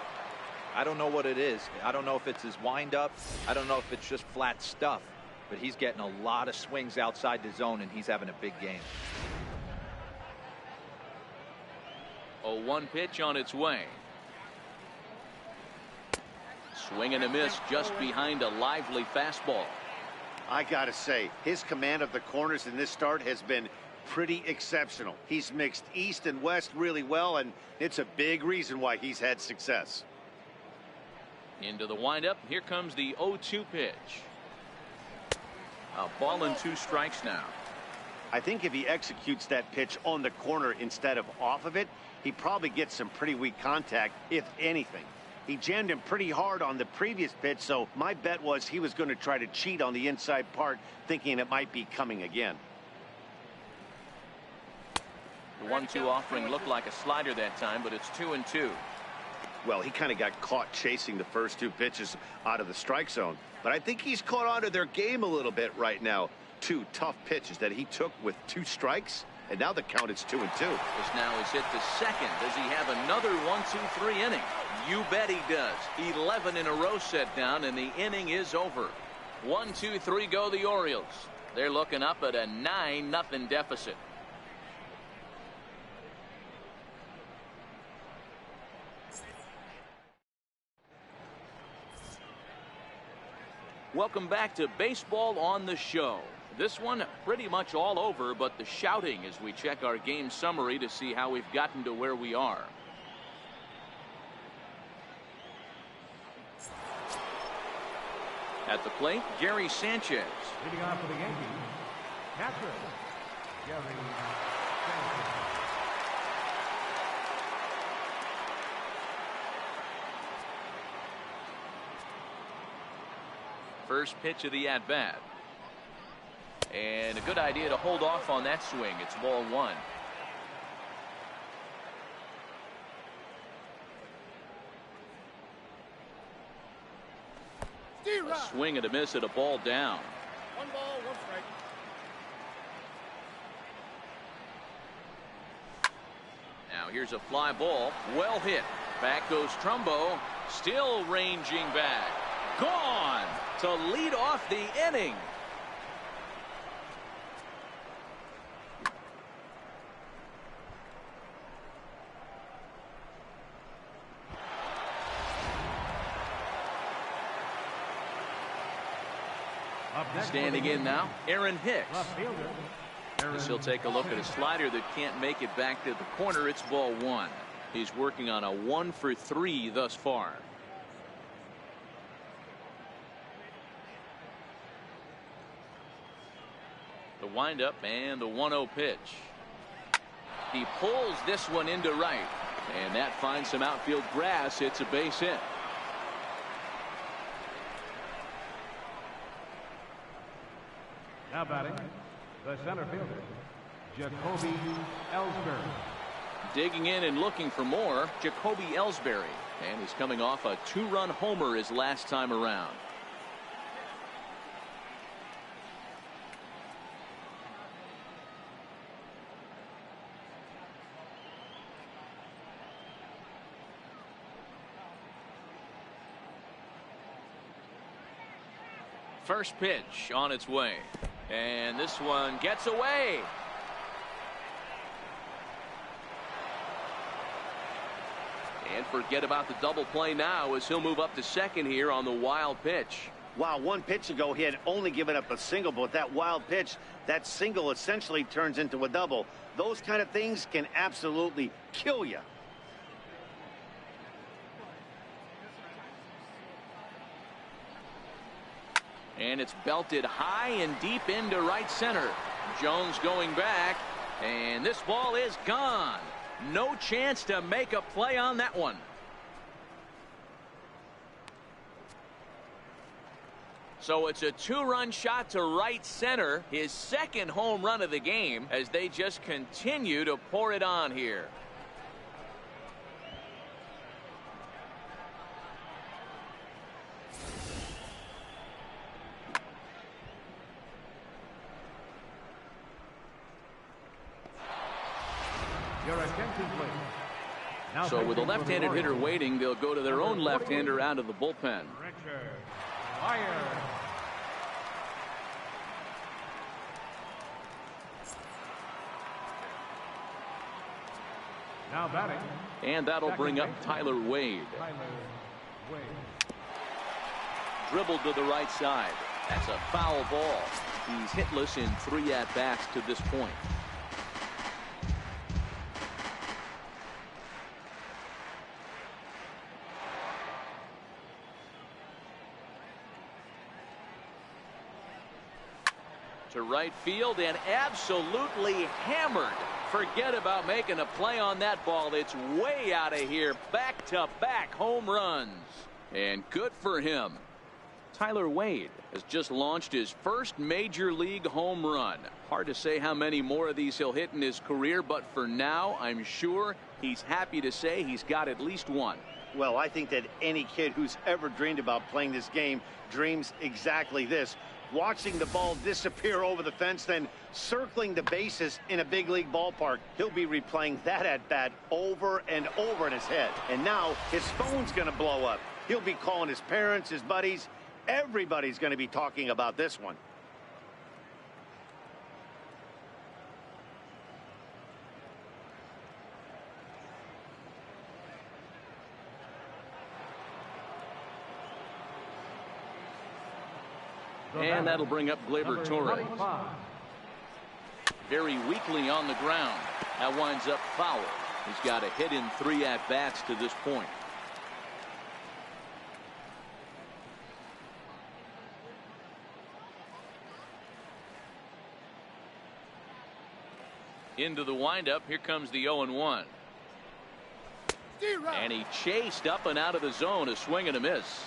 I don't know what it is. I don't know if it's his windup. I don't know if it's just flat stuff. But he's getting a lot of swings outside the zone, and he's having a big game. 0-1 pitch on its way. Swing and a miss just behind a lively fastball. I gotta say, his command of the corners in this start has been pretty exceptional. He's mixed east and west really well, and it's a big reason why he's had success. Into the windup. Here comes the 0-2 pitch. A ball and 2 strikes now. I think if he executes that pitch on the corner instead of off of it, he probably gets some pretty weak contact, if anything. He jammed him pretty hard on the previous pitch, so my bet was he was going to try to cheat on the inside part, thinking it might be coming again. The 1-2 offering looked like a slider that time, but it's 2-2. Well, he kind of got caught chasing the first two pitches out of the strike zone. But I think he's caught on to their game a little bit right now. Two tough pitches that he took with 2 strikes. And now the count is 2-2. This now is hit to second. Does he have another 1-2-3 inning? You bet he does. 11 in a row set down, and the inning is over. 1-2-3 go the Orioles. They're looking up at a 9-0 deficit. Welcome back to Baseball on the Show. This one pretty much all over, but the shouting as we check our game summary to see how we've gotten to where we are. At the plate, Gary Sanchez. Leading off for the Yankees, catcher, Gary Sanchez. First pitch of the at-bat. And a good idea to hold off on that swing. It's ball 1. A swing and a miss at a ball down. 1 ball, 1 strike. Now here's a fly ball. Well hit. Back goes Trumbo. Still ranging back. Gone to lead off the inning. Standing in now, Aaron Hicks. As he'll take a look at a slider that can't make it back to the corner. It's ball 1. He's working on a 1 for 3 thus far. The windup and the 1-0 pitch. He pulls this one into right, and that finds some outfield grass. It's a base hit. Now batting, the center fielder, Jacoby Ellsbury. Digging in and looking for more, Jacoby Ellsbury. And he's coming off a 2-run homer his last time around. First pitch on its way. And this one gets away. And forget about the double play now as he'll move up to second here on the wild pitch. Wow, 1 pitch ago he had only given up a single, but with that wild pitch, that single essentially turns into a double. Those kind of things can absolutely kill you. And it's belted high and deep into right center. Jones going back, and this ball is gone. No chance to make a play on that one. So it's a 2-run shot to right center, his second home run of the game, as they just continue to pour it on here. Your attention, please. Now So with a left-handed hitter waiting, they'll go to their own left-hander out of the bullpen. Richard Fire. Now batting. And that'll bring up Tyler Wade. Tyler Wade. Dribbled to the right side. That's a foul ball. He's hitless in 3 at-bats to this point. To right field and absolutely hammered. Forget about making a play on that ball. It's way out of here. Back-to-back home runs. And good for him. Tyler Wade has just launched his first major league home run. Hard to say how many more of these he'll hit in his career, but for now, I'm sure he's happy to say he's got at least one. Well, I think that any kid who's ever dreamed about playing this game dreams exactly this. Watching the ball disappear over the fence, then circling the bases in a big league ballpark. He'll be replaying that at-bat over and over in his head. And now his phone's going to blow up. He'll be calling his parents, his buddies. Everybody's going to be talking about this one. And that'll bring up Gleyber Torres. Very weakly on the ground. That winds up foul. He's got a hit in 3 at-bats to this point. Into the windup. Here comes the 0-1. And he chased up and out of the zone. A swing and a miss.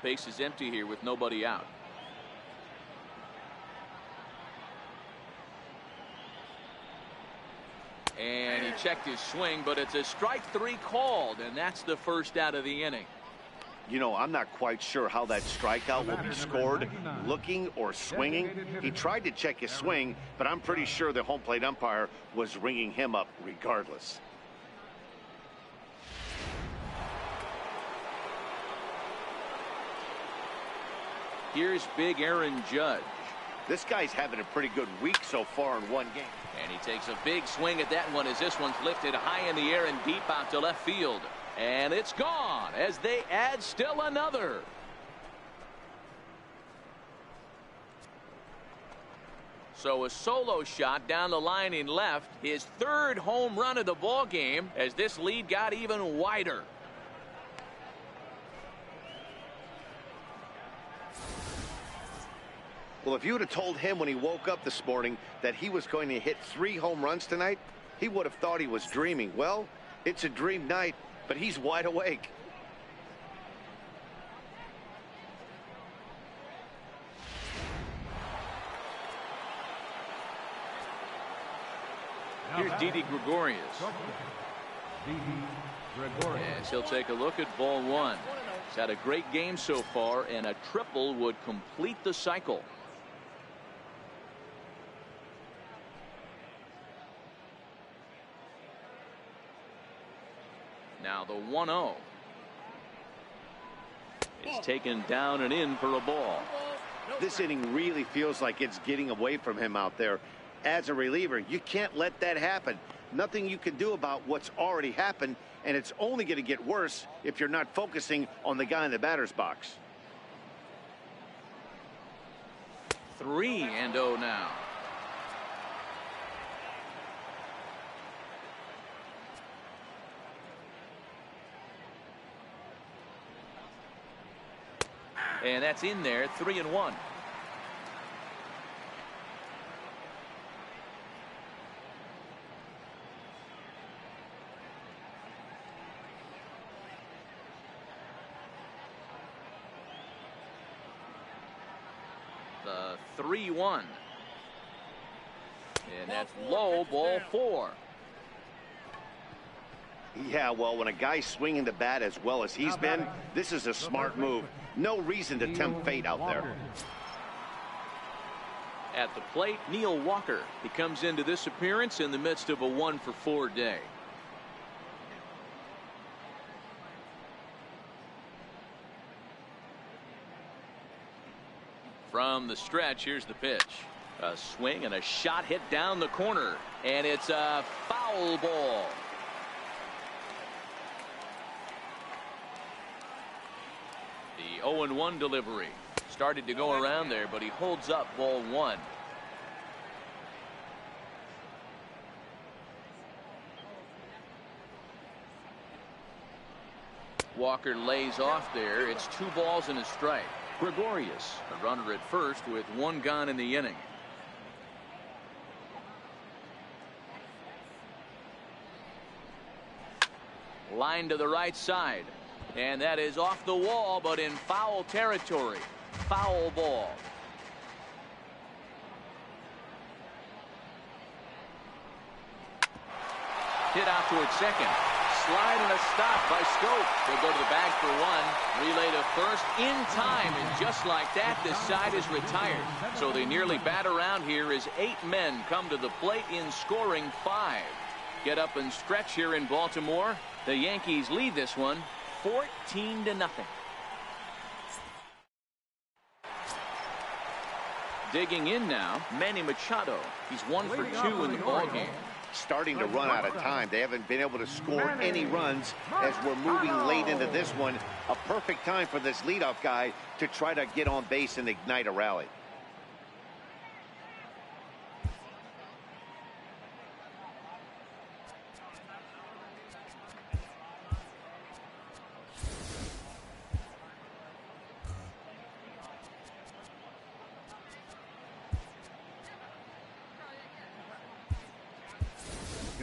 Base is empty here with nobody out. And he checked his swing, but it's a strike 3 called, and that's the first out of the inning. You know, I'm not quite sure how that strikeout will be scored, looking or swinging. He tried to check his swing, but I'm pretty sure the home plate umpire was ringing him up regardless. Here's big Aaron Judge. This guy's having a pretty good week so far in one game. And he takes a big swing at that one as this one's lifted high in the air and deep out to left field. And it's gone as they add still another. So a solo shot down the line in left. His 3rd home run of the ball game as this lead got even wider. Well, if you would have told him when he woke up this morning that he was going to hit 3 home runs tonight, he would have thought he was dreaming. Well, it's a dream night, but he's wide awake. Here's Didi Gregorius. As he'll take a look at ball 1. He's had a great game so far, and a triple would complete the cycle. Now the 1-0 is taken down and in for a ball. This inning really feels like it's getting away from him out there. As a reliever, you can't let that happen. Nothing you can do about what's already happened, and it's only going to get worse if you're not focusing on the guy in the batter's box. 3-0 now. And that's in there, 3-1. The 3-1. And that's low, ball 4. Yeah, well, when a guy's swinging the bat as well as he's been, this is a smart move. No reason to tempt fate out there. At the plate, Neil Walker. He comes into this appearance in the midst of a 1-for-4 day. From the stretch, here's the pitch. A swing and a shot hit down the corner. And it's a foul ball. The 0-1 delivery. Started to go around there, but he holds up ball 1. Walker lays off there. It's 2 balls and a strike. Gregorius, a runner at first with 1 gone in the inning. Line to the right side. And that is off the wall, but in foul territory. Foul ball. Hit out towards second. Slide and a stop by Scope. They'll go to the bag for one. Relay to first in time, and just like that, this side is retired. So they nearly bat around here as 8 men come to the plate in scoring 5. Get up and stretch here in Baltimore. The Yankees lead this one 14-0. Digging in now, Manny Machado. He's 1 for 2 in the ballgame. Starting to run out of time. They haven't been able to score any runs as we're moving late into this one. A perfect time for this leadoff guy to try to get on base and ignite a rally.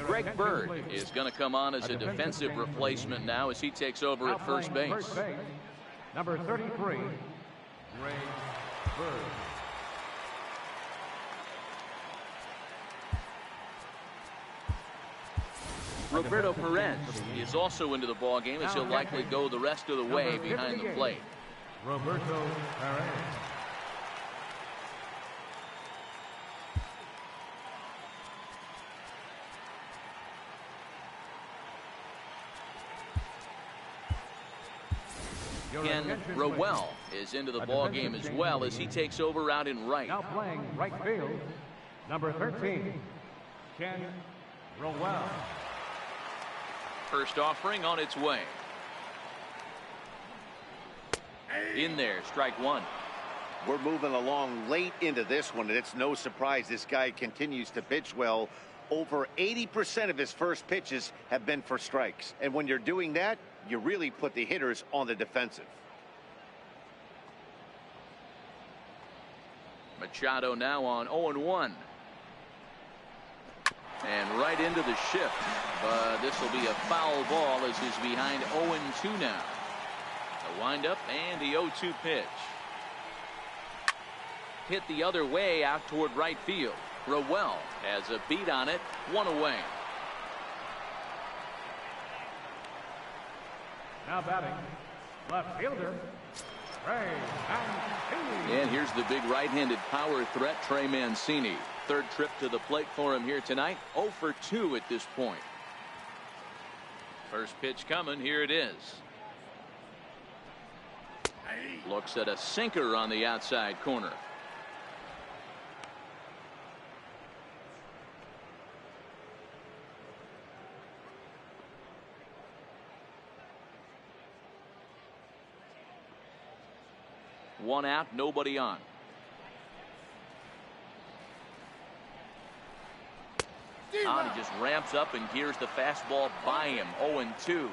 Greg Bird is going to come on as a defensive replacement now as he takes over at first base. Number 33, Greg Bird. Roberto Perez is also into the ballgame as he'll likely go the rest of the way behind the plate. Roberto Perez. Ken Rowell is into the ballgame as well as he takes over out in right. Now playing right field, number 13, Ken Rowell. First offering on its way. In there, strike one. We're moving along late into this one, and it's no surprise this guy continues to pitch well. Over 80% of his first pitches have been for strikes. And when you're doing that, you really put the hitters on the defensive. Machado now on 0-1. And right into the shift. But this will be a foul ball as he's behind 0-2 now. The windup and the 0-2 pitch. Hit the other way out toward right field. Rowell has a beat on it, 1 away. Now batting, left fielder, Trey Mancini. And here's the big right-handed power threat, Trey Mancini. Third trip to the plate for him here tonight. 0 for 2 at this point. First pitch coming. Here it is. Looks at a sinker on the outside corner. One out, nobody on. He just ramps up and gears the fastball by him. 0-2.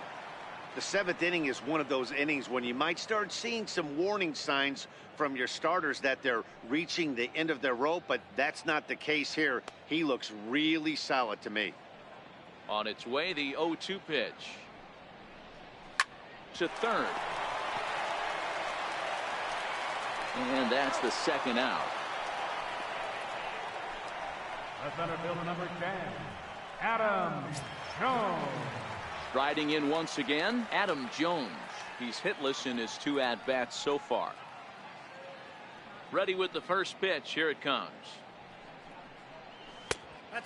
The 7th inning is one of those innings when you might start seeing some warning signs from your starters that they're reaching the end of their rope, but that's not the case here. He looks really solid to me. On its way, the 0-2 pitch. To third. And that's the second out. The center fielder, number 10, Adam Jones. Striding in once again, Adam Jones. He's hitless in his 2 at-bats so far. Ready with the first pitch. Here it comes.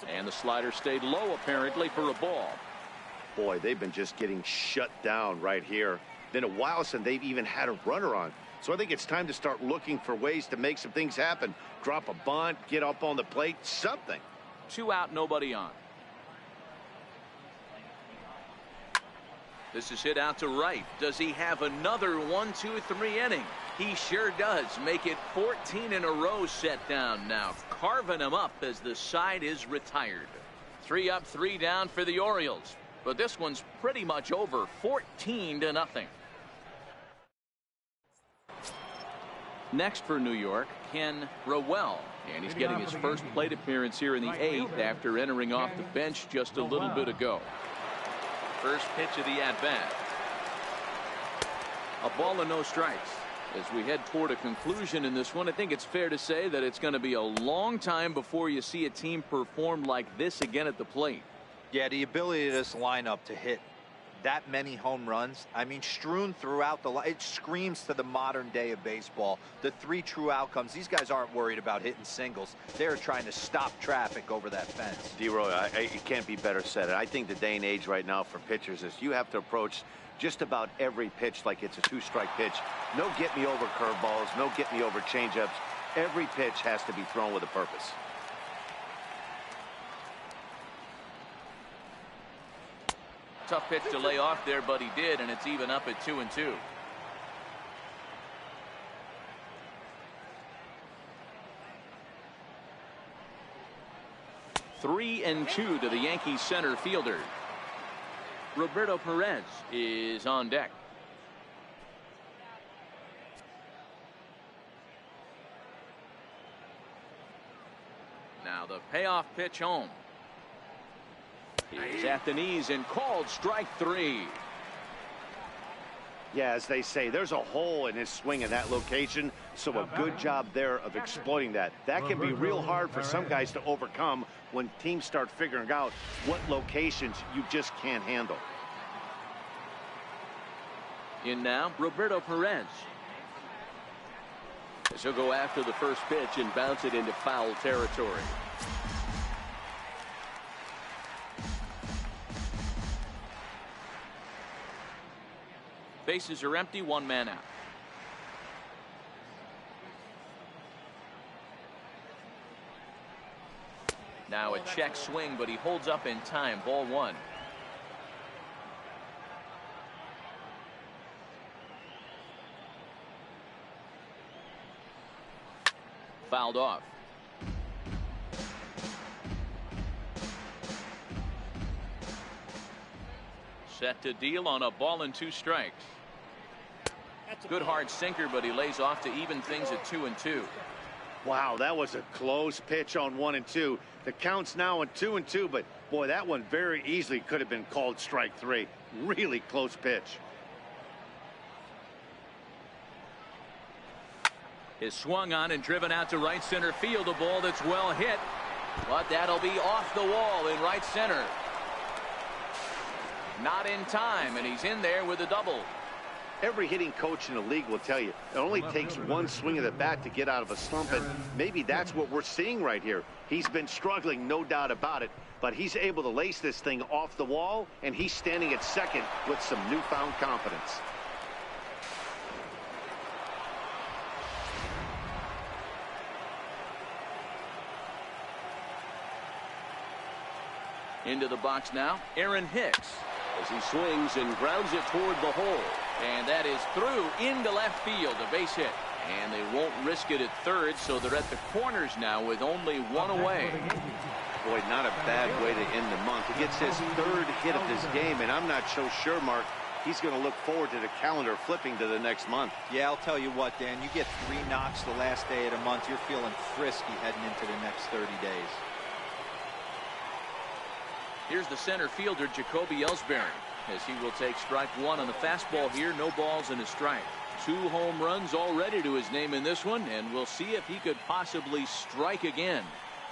And the slider stayed low apparently for a ball. Boy, they've been just getting shut down right here. Been a while since they've even had a runner on. So I think it's time to start looking for ways to make some things happen. Drop a bunt, get up on the plate, something. 2 out, nobody on. This is hit out to right. Does he have another 1-2-3 inning? He sure does. Make it 14 in a row set down now. Carving him up as the side is retired. 3 up, 3 down for the Orioles. But this one's pretty much over, 14-0. Next for New York, Ken Rowell. And he's getting his first plate appearance here in the 8th after entering off the bench just a little bit ago. First pitch of the at-bat. A ball and no strikes. As we head toward a conclusion in this one, I think it's fair to say that it's going to be a long time before you see a team perform like this again at the plate. Yeah, the ability of this lineup to hit that many home runs, I mean, strewn throughout it screams to the modern day of baseball. The 3 true outcomes. These guys aren't worried about hitting singles. They're trying to stop traffic over that fence. D-Roy, it can't be better said. I think the day and age right now for pitchers is you have to approach just about every pitch like it's a 2-strike pitch. No get-me-over curveballs, no get-me-over changeups. Every pitch has to be thrown with a purpose. Tough pitch to lay off there, but he did, and it's even up at 2-2. Three and 2 to the Yankees center fielder. Roberto Perez is on deck. Now the payoff pitch home. He's at the knees and called strike 3. Yeah, as they say, there's a hole in his swing in that location, so a good job there of exploiting that. That can be real hard for some guys to overcome when teams start figuring out what locations you just can't handle. In now, Roberto Perez. As he'll go after the first pitch and bounce it into foul territory. Bases are empty, 1 man out. Now a check swing, but he holds up in time. Ball 1. Fouled off. Set to deal on a ball and 2 strikes. Good hard sinker, but he lays off to even things at 2-2. Wow, that was a close pitch on 1 and 2. The count's now at 2 and 2, but boy, that one very easily could have been called strike 3. Really close pitch. Is swung on and driven out to right center field. A ball that's well hit, but that'll be off the wall in right center. Not in time, and he's in there with a double. Every hitting coach in the league will tell you it only takes 1 swing of the bat to get out of a slump, and maybe that's what we're seeing right here. He's been struggling, no doubt about it, but he's able to lace this thing off the wall, and he's standing at second with some newfound confidence. Into the box now, Aaron Hicks, as he swings and grounds it toward the hole. And that is through into left field, a base hit. And they won't risk it at third, so they're at the corners now with only 1 away. Boy, not a bad way to end the month. He gets his 3rd hit of this game, and I'm not so sure, Mark, he's going to look forward to the calendar flipping to the next month. Yeah, I'll tell you what, Dan, you get 3 knocks the last day of the month, you're feeling frisky heading into the next 30 days. Here's the center fielder, Jacoby Ellsbury, as he will take strike 1 on the fastball here. No balls and a strike. 2 home runs already to his name in this one, and we'll see if he could possibly strike again.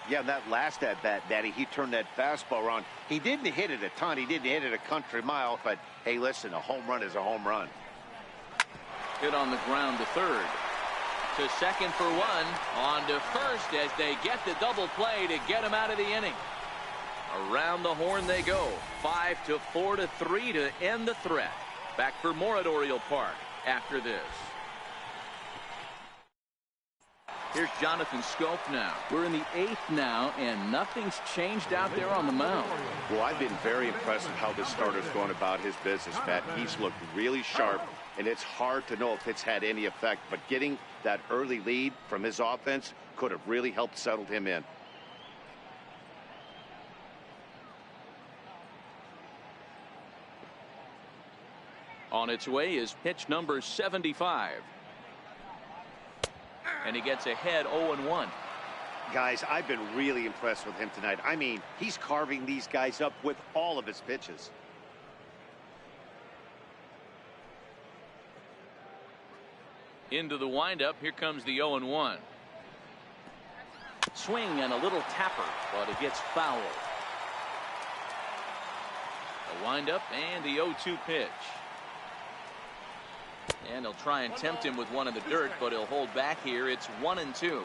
Yeah, that last at-bat, Daddy, he turned that fastball around. He didn't hit it a ton. He didn't hit it a country mile, but hey, listen, a home run is a home run. Hit on the ground to third. To second for 1. On to first as they get the double play to get him out of the inning. Around the horn they go. 5-4 to 3 to end the threat. Back for more at Oriole Park after this. Here's Jonathan Scope now. We're in the 8th now, and nothing's changed out there on the mound. Well, I've been very impressed with how this starter's going about his business, Pat. He's looked really sharp, and it's hard to know if it's had any effect, but getting that early lead from his offense could have really helped settle him in. On its way is pitch number 75. And he gets ahead 0-1. Guys, I've been really impressed with him tonight. I mean, he's carving these guys up with all of his pitches. Into the windup. Here comes the 0-1. Swing and a little tapper, but it gets fouled. The windup and the 0-2 pitch. And he'll try and tempt him with one in the dirt, but he'll hold back here. It's 1-2.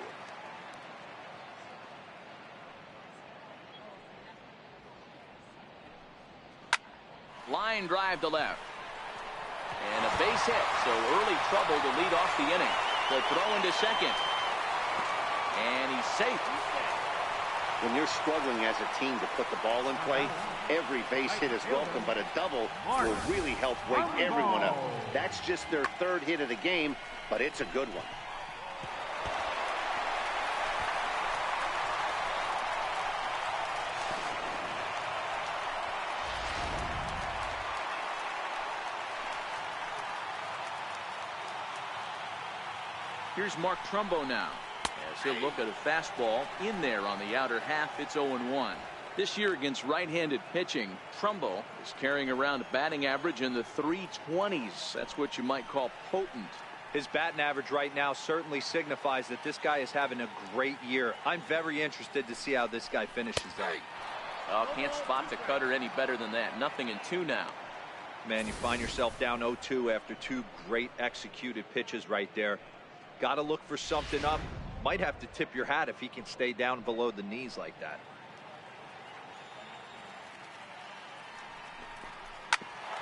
Line drive to left. And a base hit, so early trouble to lead off the inning. They'll throw into second. And he's safe. When you're struggling as a team to put the ball in play, every base hit is welcome, but a double will really help wake everyone up. That's just their third hit of the game, but it's a good one. Here's Mark Trumbo now, as he'll look at a fastball in there on the outer half. It's 0-1. This year against right-handed pitching, Trumbo is carrying around a batting average in the 320s. That's what you might call potent. His batting average right now certainly signifies that this guy is having a great year. I'm very interested to see how this guy finishes out. Oh, can't spot the cutter any better than that. 0-2 now. Man, you find yourself down 0-2 after two great executed pitches right there. Got to look for something up. Might have to tip your hat if he can stay down below the knees like that.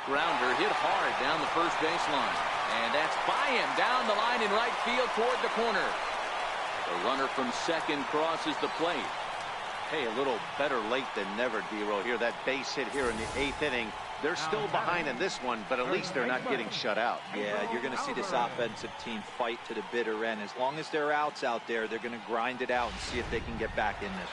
Grounder hit hard down the first baseline. And that's by him down the line in right field toward the corner. The runner from second crosses the plate. Hey, a little better late than never, D-Roll here. That base hit here in the 8th inning. They're still behind in this one, but at least they're not getting shut out. Yeah, you're going to see this offensive team fight to the bitter end. As long as there are outs out there, they're going to grind it out and see if they can get back in this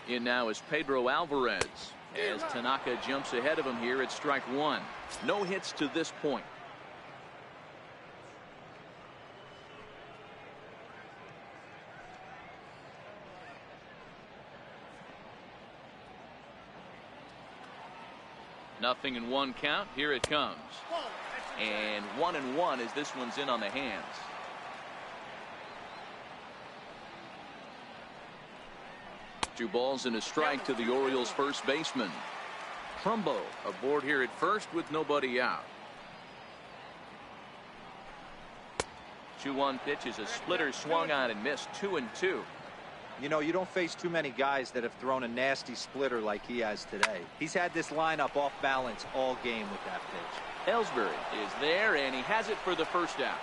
one. In now is Pedro Alvarez. As Tanaka jumps ahead of him here at strike one. No hits to this point. Nothing in one count. Here it comes. And 1-1 as this one's in on the hands. Two balls and a strike to the Orioles first baseman. Trumbo aboard here at first with nobody out. 2-1 pitch is a splitter swung on and missed. 2-2. You know, you don't face too many guys that have thrown a nasty splitter like he has today. He's had this lineup off balance all game with that pitch. Ellsbury is there, and he has it for the first out.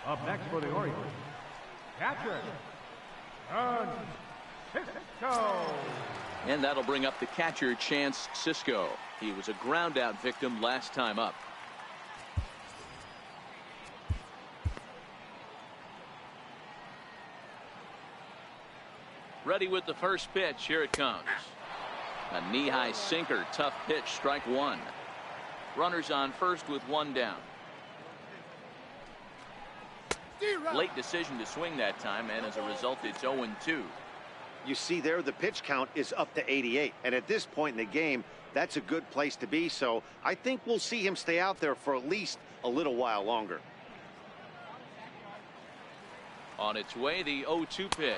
Up next for the Orioles, catcher, Cisco. And that'll bring up the catcher, Chance Cisco. He was a ground out victim last time up. Ready with the first pitch. Here it comes. A knee-high sinker. Tough pitch. Strike one. Runners on first with one down. Late decision to swing that time, and as a result, it's 0-2. You see there, the pitch count is up to 88. And at this point in the game, that's a good place to be. So I think we'll see him stay out there for at least a little while longer. On its way, the 0-2 pitch.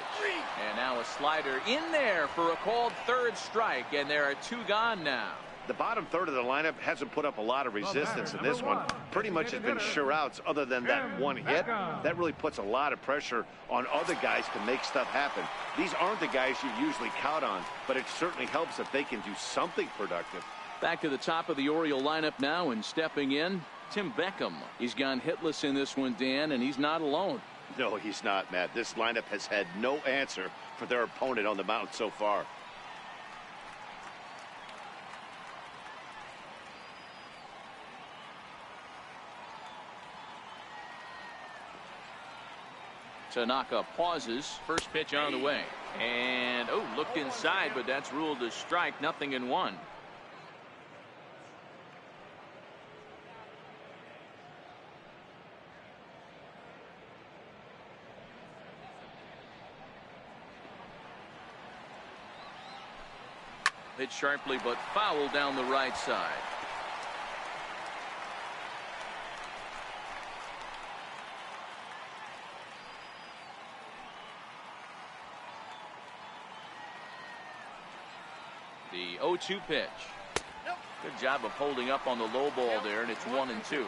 And now a slider in there for a called third strike, and there are two gone now. The bottom third of the lineup hasn't put up a lot of resistance in this one. Pretty much has been sure outs other than that one hit. That really puts a lot of pressure on other guys to make stuff happen. These aren't the guys you usually count on, but it certainly helps if they can do something productive. Back to the top of the Oriole lineup now, and stepping in, Tim Beckham. He's gone hitless in this one, Dan, and he's not alone. No, he's not, Matt. This lineup has had no answer for their opponent on the mound so far. Tanaka pauses. First pitch on the way. And, looked inside, but that's ruled a strike. 0-1. Hit sharply, but foul down the right side. The 0-2 pitch. Good job of holding up on the low ball there, and it's 1-2.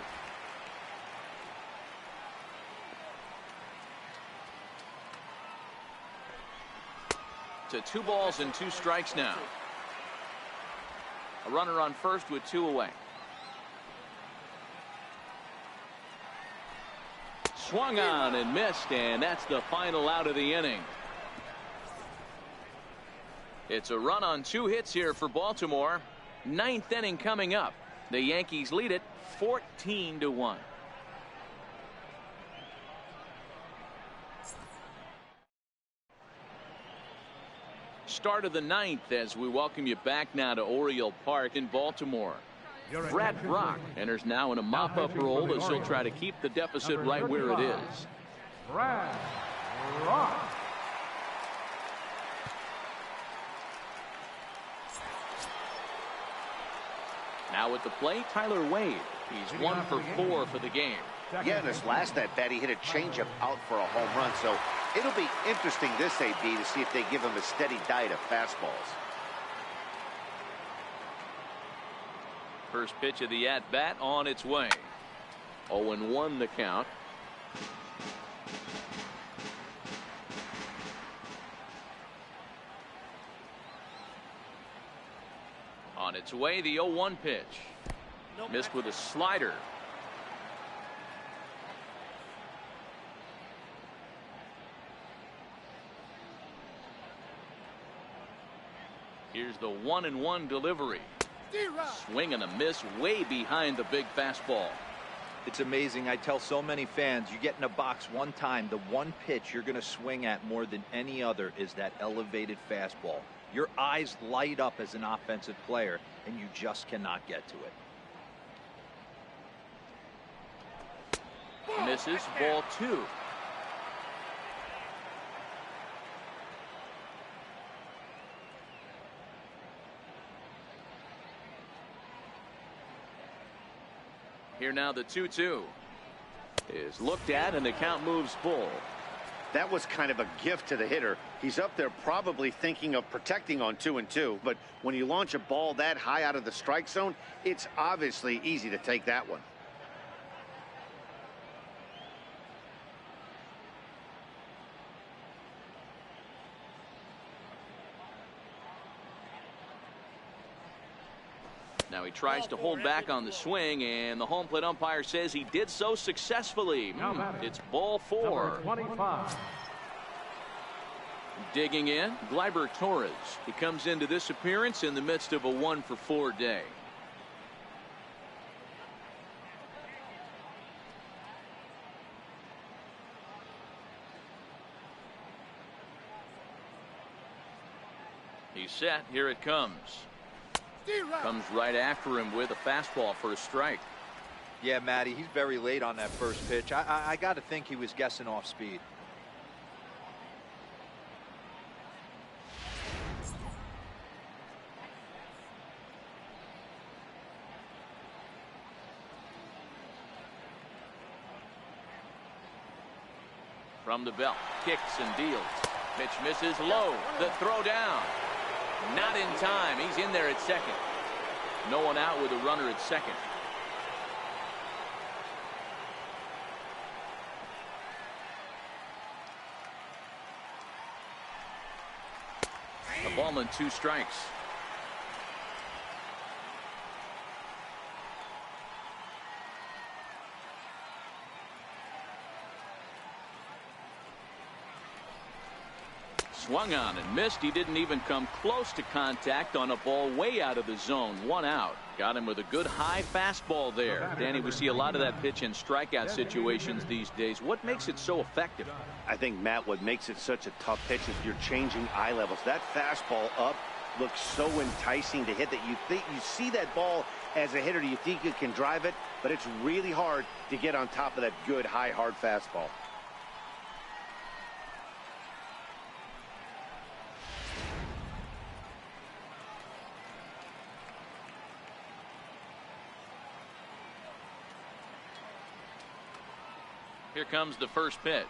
To 2 balls and 2 strikes now. A runner on first with 2 away. Swung on and missed, and that's the final out of the inning. It's a run on 2 hits here for Baltimore. 9th inning coming up. The Yankees lead it 14-1. Start of the 9th as we welcome you back now to Oriole Park in Baltimore. Brad Brock enters now in a mop-up role as he'll try to keep the deficit right where it is. Brad Brock. Now at the plate, Tyler Wade. He's 1 for 4 for the game. Yeah, in his last at-bat, he hit a changeup out for a home run, so it'll be interesting this AB to see if they give him a steady diet of fastballs. First pitch of the at-bat on its way. 0-1 the count. On its way, the 0-1 pitch. Missed with a slider. Here's the 1-1 delivery. Swing and a miss way behind the big fastball. It's amazing. I tell so many fans, you get in a box one time, the one pitch you're going to swing at more than any other is that elevated fastball. Your eyes light up as an offensive player, and you just cannot get to it. Misses, ball 2. Here now the 2-2 is looked at, and the count moves full. That was kind of a gift to the hitter. He's up there probably thinking of protecting on 2-2, but when you launch a ball that high out of the strike zone, it's obviously easy to take that one. Now he tries to hold back on the swing, and the home plate umpire says he did so successfully. It's ball 4. 25. Digging in, Gleyber Torres. He comes into this appearance in the midst of a 1 for 4 day. He's set. Here it comes. Comes right after him with a fastball for a strike. Yeah, Matty, he's very late on that first pitch. I got to think he was guessing off speed. From the belt, kicks and deals. Pitch misses low. The throw down. Not in time. He's in there at second. No one out with a runner at second. A ball and 2 strikes. Swung on and missed. He didn't even come close to contact on a ball way out of the zone. 1 out. Got him with a good high fastball there. Danny, we see a lot of that pitch in strikeout situations these days. What makes it so effective? I think, Matt, what makes it such a tough pitch is you're changing eye levels. That fastball up looks so enticing to hit that you think you see that ball as a hitter. You think you can drive it, but it's really hard to get on top of that good high hard fastball. Here comes the first pitch.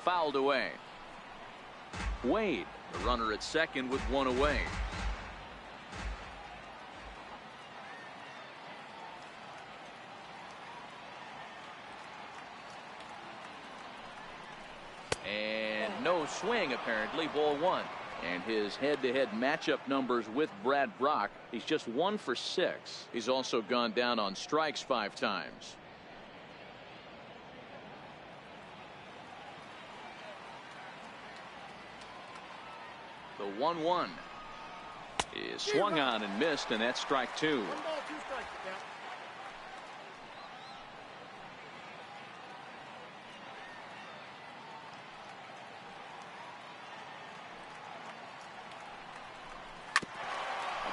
Fouled away. Wade, the runner at second with 1 away. swing, apparently. Ball 1. And his head-to-head matchup numbers with Brad Brock, he's just 1 for 6. He's also gone down on strikes 5 times. The 1-1 is swung on and missed, and that's strike 2. 1 ball, 2 strikes. Yeah.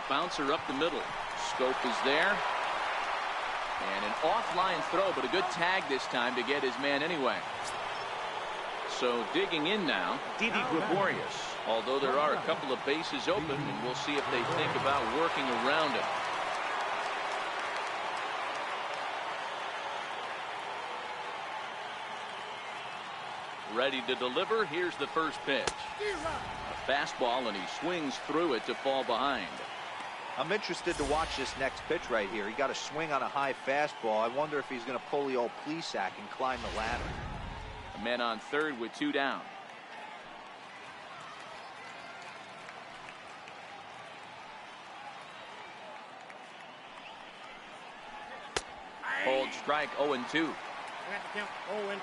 Bouncer up the middle. Scope is there. And an offline throw, but a good tag this time to get his man anyway. So digging in now, Didi Gregorius. Although there are a couple of bases open, and we'll see if they think about working around him. Ready to deliver. Here's the first pitch. A fastball, and he swings through it to fall behind. I'm interested to watch this next pitch right here. He got a swing on a high fastball. I wonder if he's going to pull the old Plesac and climb the ladder. A man on third with 2 down. Hold strike 0-2. We have to count 0-2.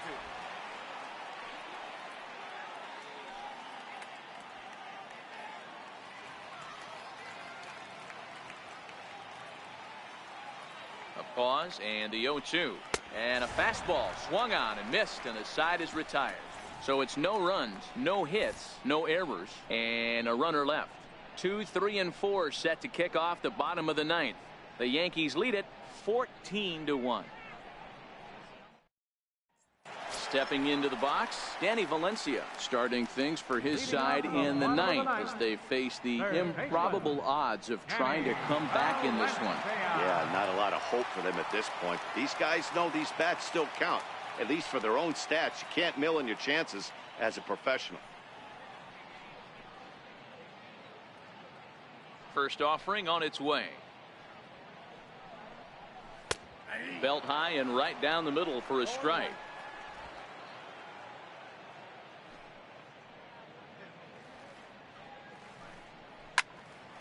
A pause and the 0-2. And a fastball swung on and missed, and the side is retired. So it's no runs, no hits, no errors, and a runner left. 2, 3, and 4 set to kick off the bottom of the 9th. The Yankees lead it 14-1. Stepping into the box, Danny Valencia starting things for his side in the 9th as they face the improbable odds of trying to come back in this one. Yeah, not a lot of hope for them at this point. These guys know these bats still count, at least for their own stats. You can't mill in your chances as a professional. First offering on its way. Belt high and right down the middle for a strike.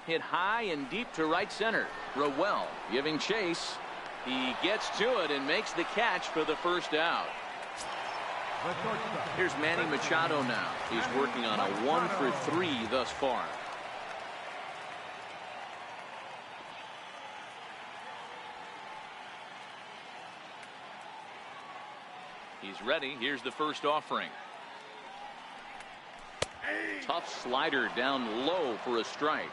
Hit high and deep to right center. Rowell giving chase. He gets to it and makes the catch for the first out. Here's Manny Machado now. He's working on a 1 for 3 thus far. He's ready. Here's the first offering. Tough slider down low for a strike.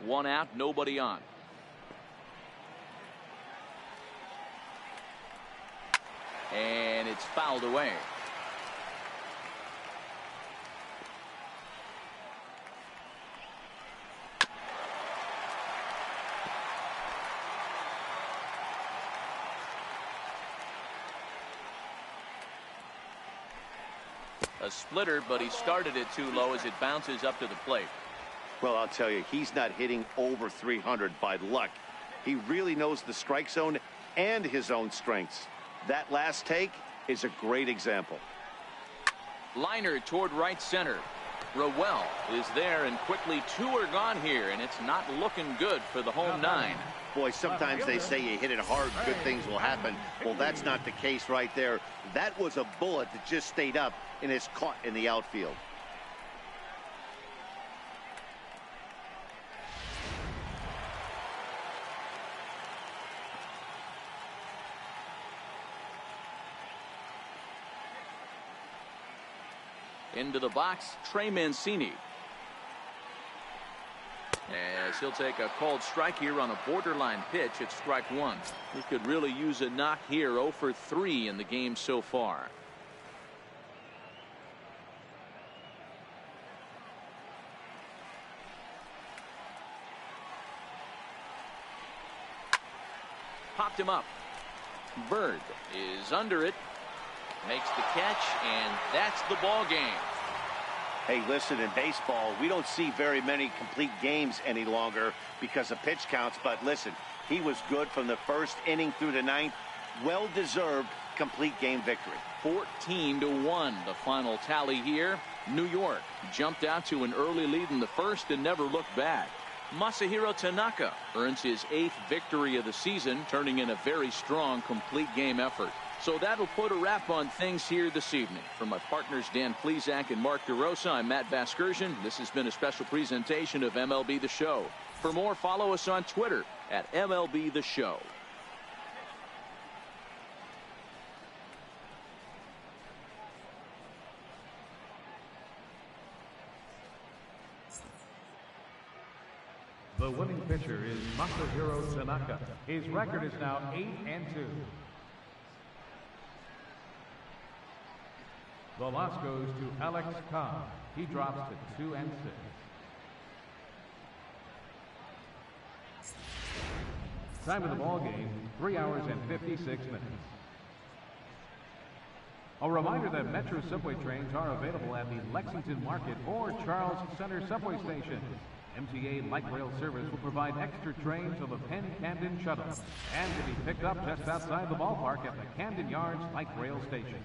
One out, nobody on. And it's fouled away. A splitter, but he started it too low as it bounces up to the plate. Well, I'll tell you, he's not hitting over 300 by luck. He really knows the strike zone and his own strengths. That last take is a great example. Liner toward right center. Rowell is there, and quickly 2 are gone here, and it's not looking good for the home 9. Boy, sometimes they say you hit it hard, good things will happen. Well, that's not the case right there. That was a bullet that just stayed up and is caught in the outfield. Into the box, Trey Mancini. As he'll take a called strike here on a borderline pitch at strike 1. He could really use a knock here. 0 for 3 in the game so far. Popped him up. Bird is under it. Makes the catch, and that's the ball game. Hey, listen, in baseball, we don't see very many complete games any longer because of pitch counts. But listen, he was good from the first inning through the ninth. Well-deserved complete game victory. 14-1, the final tally here. New York jumped out to an early lead in the first and never looked back. Masahiro Tanaka earns his 8th victory of the season, turning in a very strong complete game effort. So that'll put a wrap on things here this evening. For my partners Dan Plesac and Mark DeRosa, I'm Matt Vasgersian. This has been a special presentation of MLB The Show. For more, follow us on Twitter at MLB The Show. The winning pitcher is Masahiro Tanaka. His record is now 8-2. The loss goes to Alex Cobb. He drops to 2-6. Time of the ball game, 3 hours and 56 minutes. A reminder that Metro subway trains are available at the Lexington Market or Charles Center subway station. MTA light rail service will provide extra trains on the Penn Camden shuttle and to be picked up just outside the ballpark at the Camden Yards light rail station.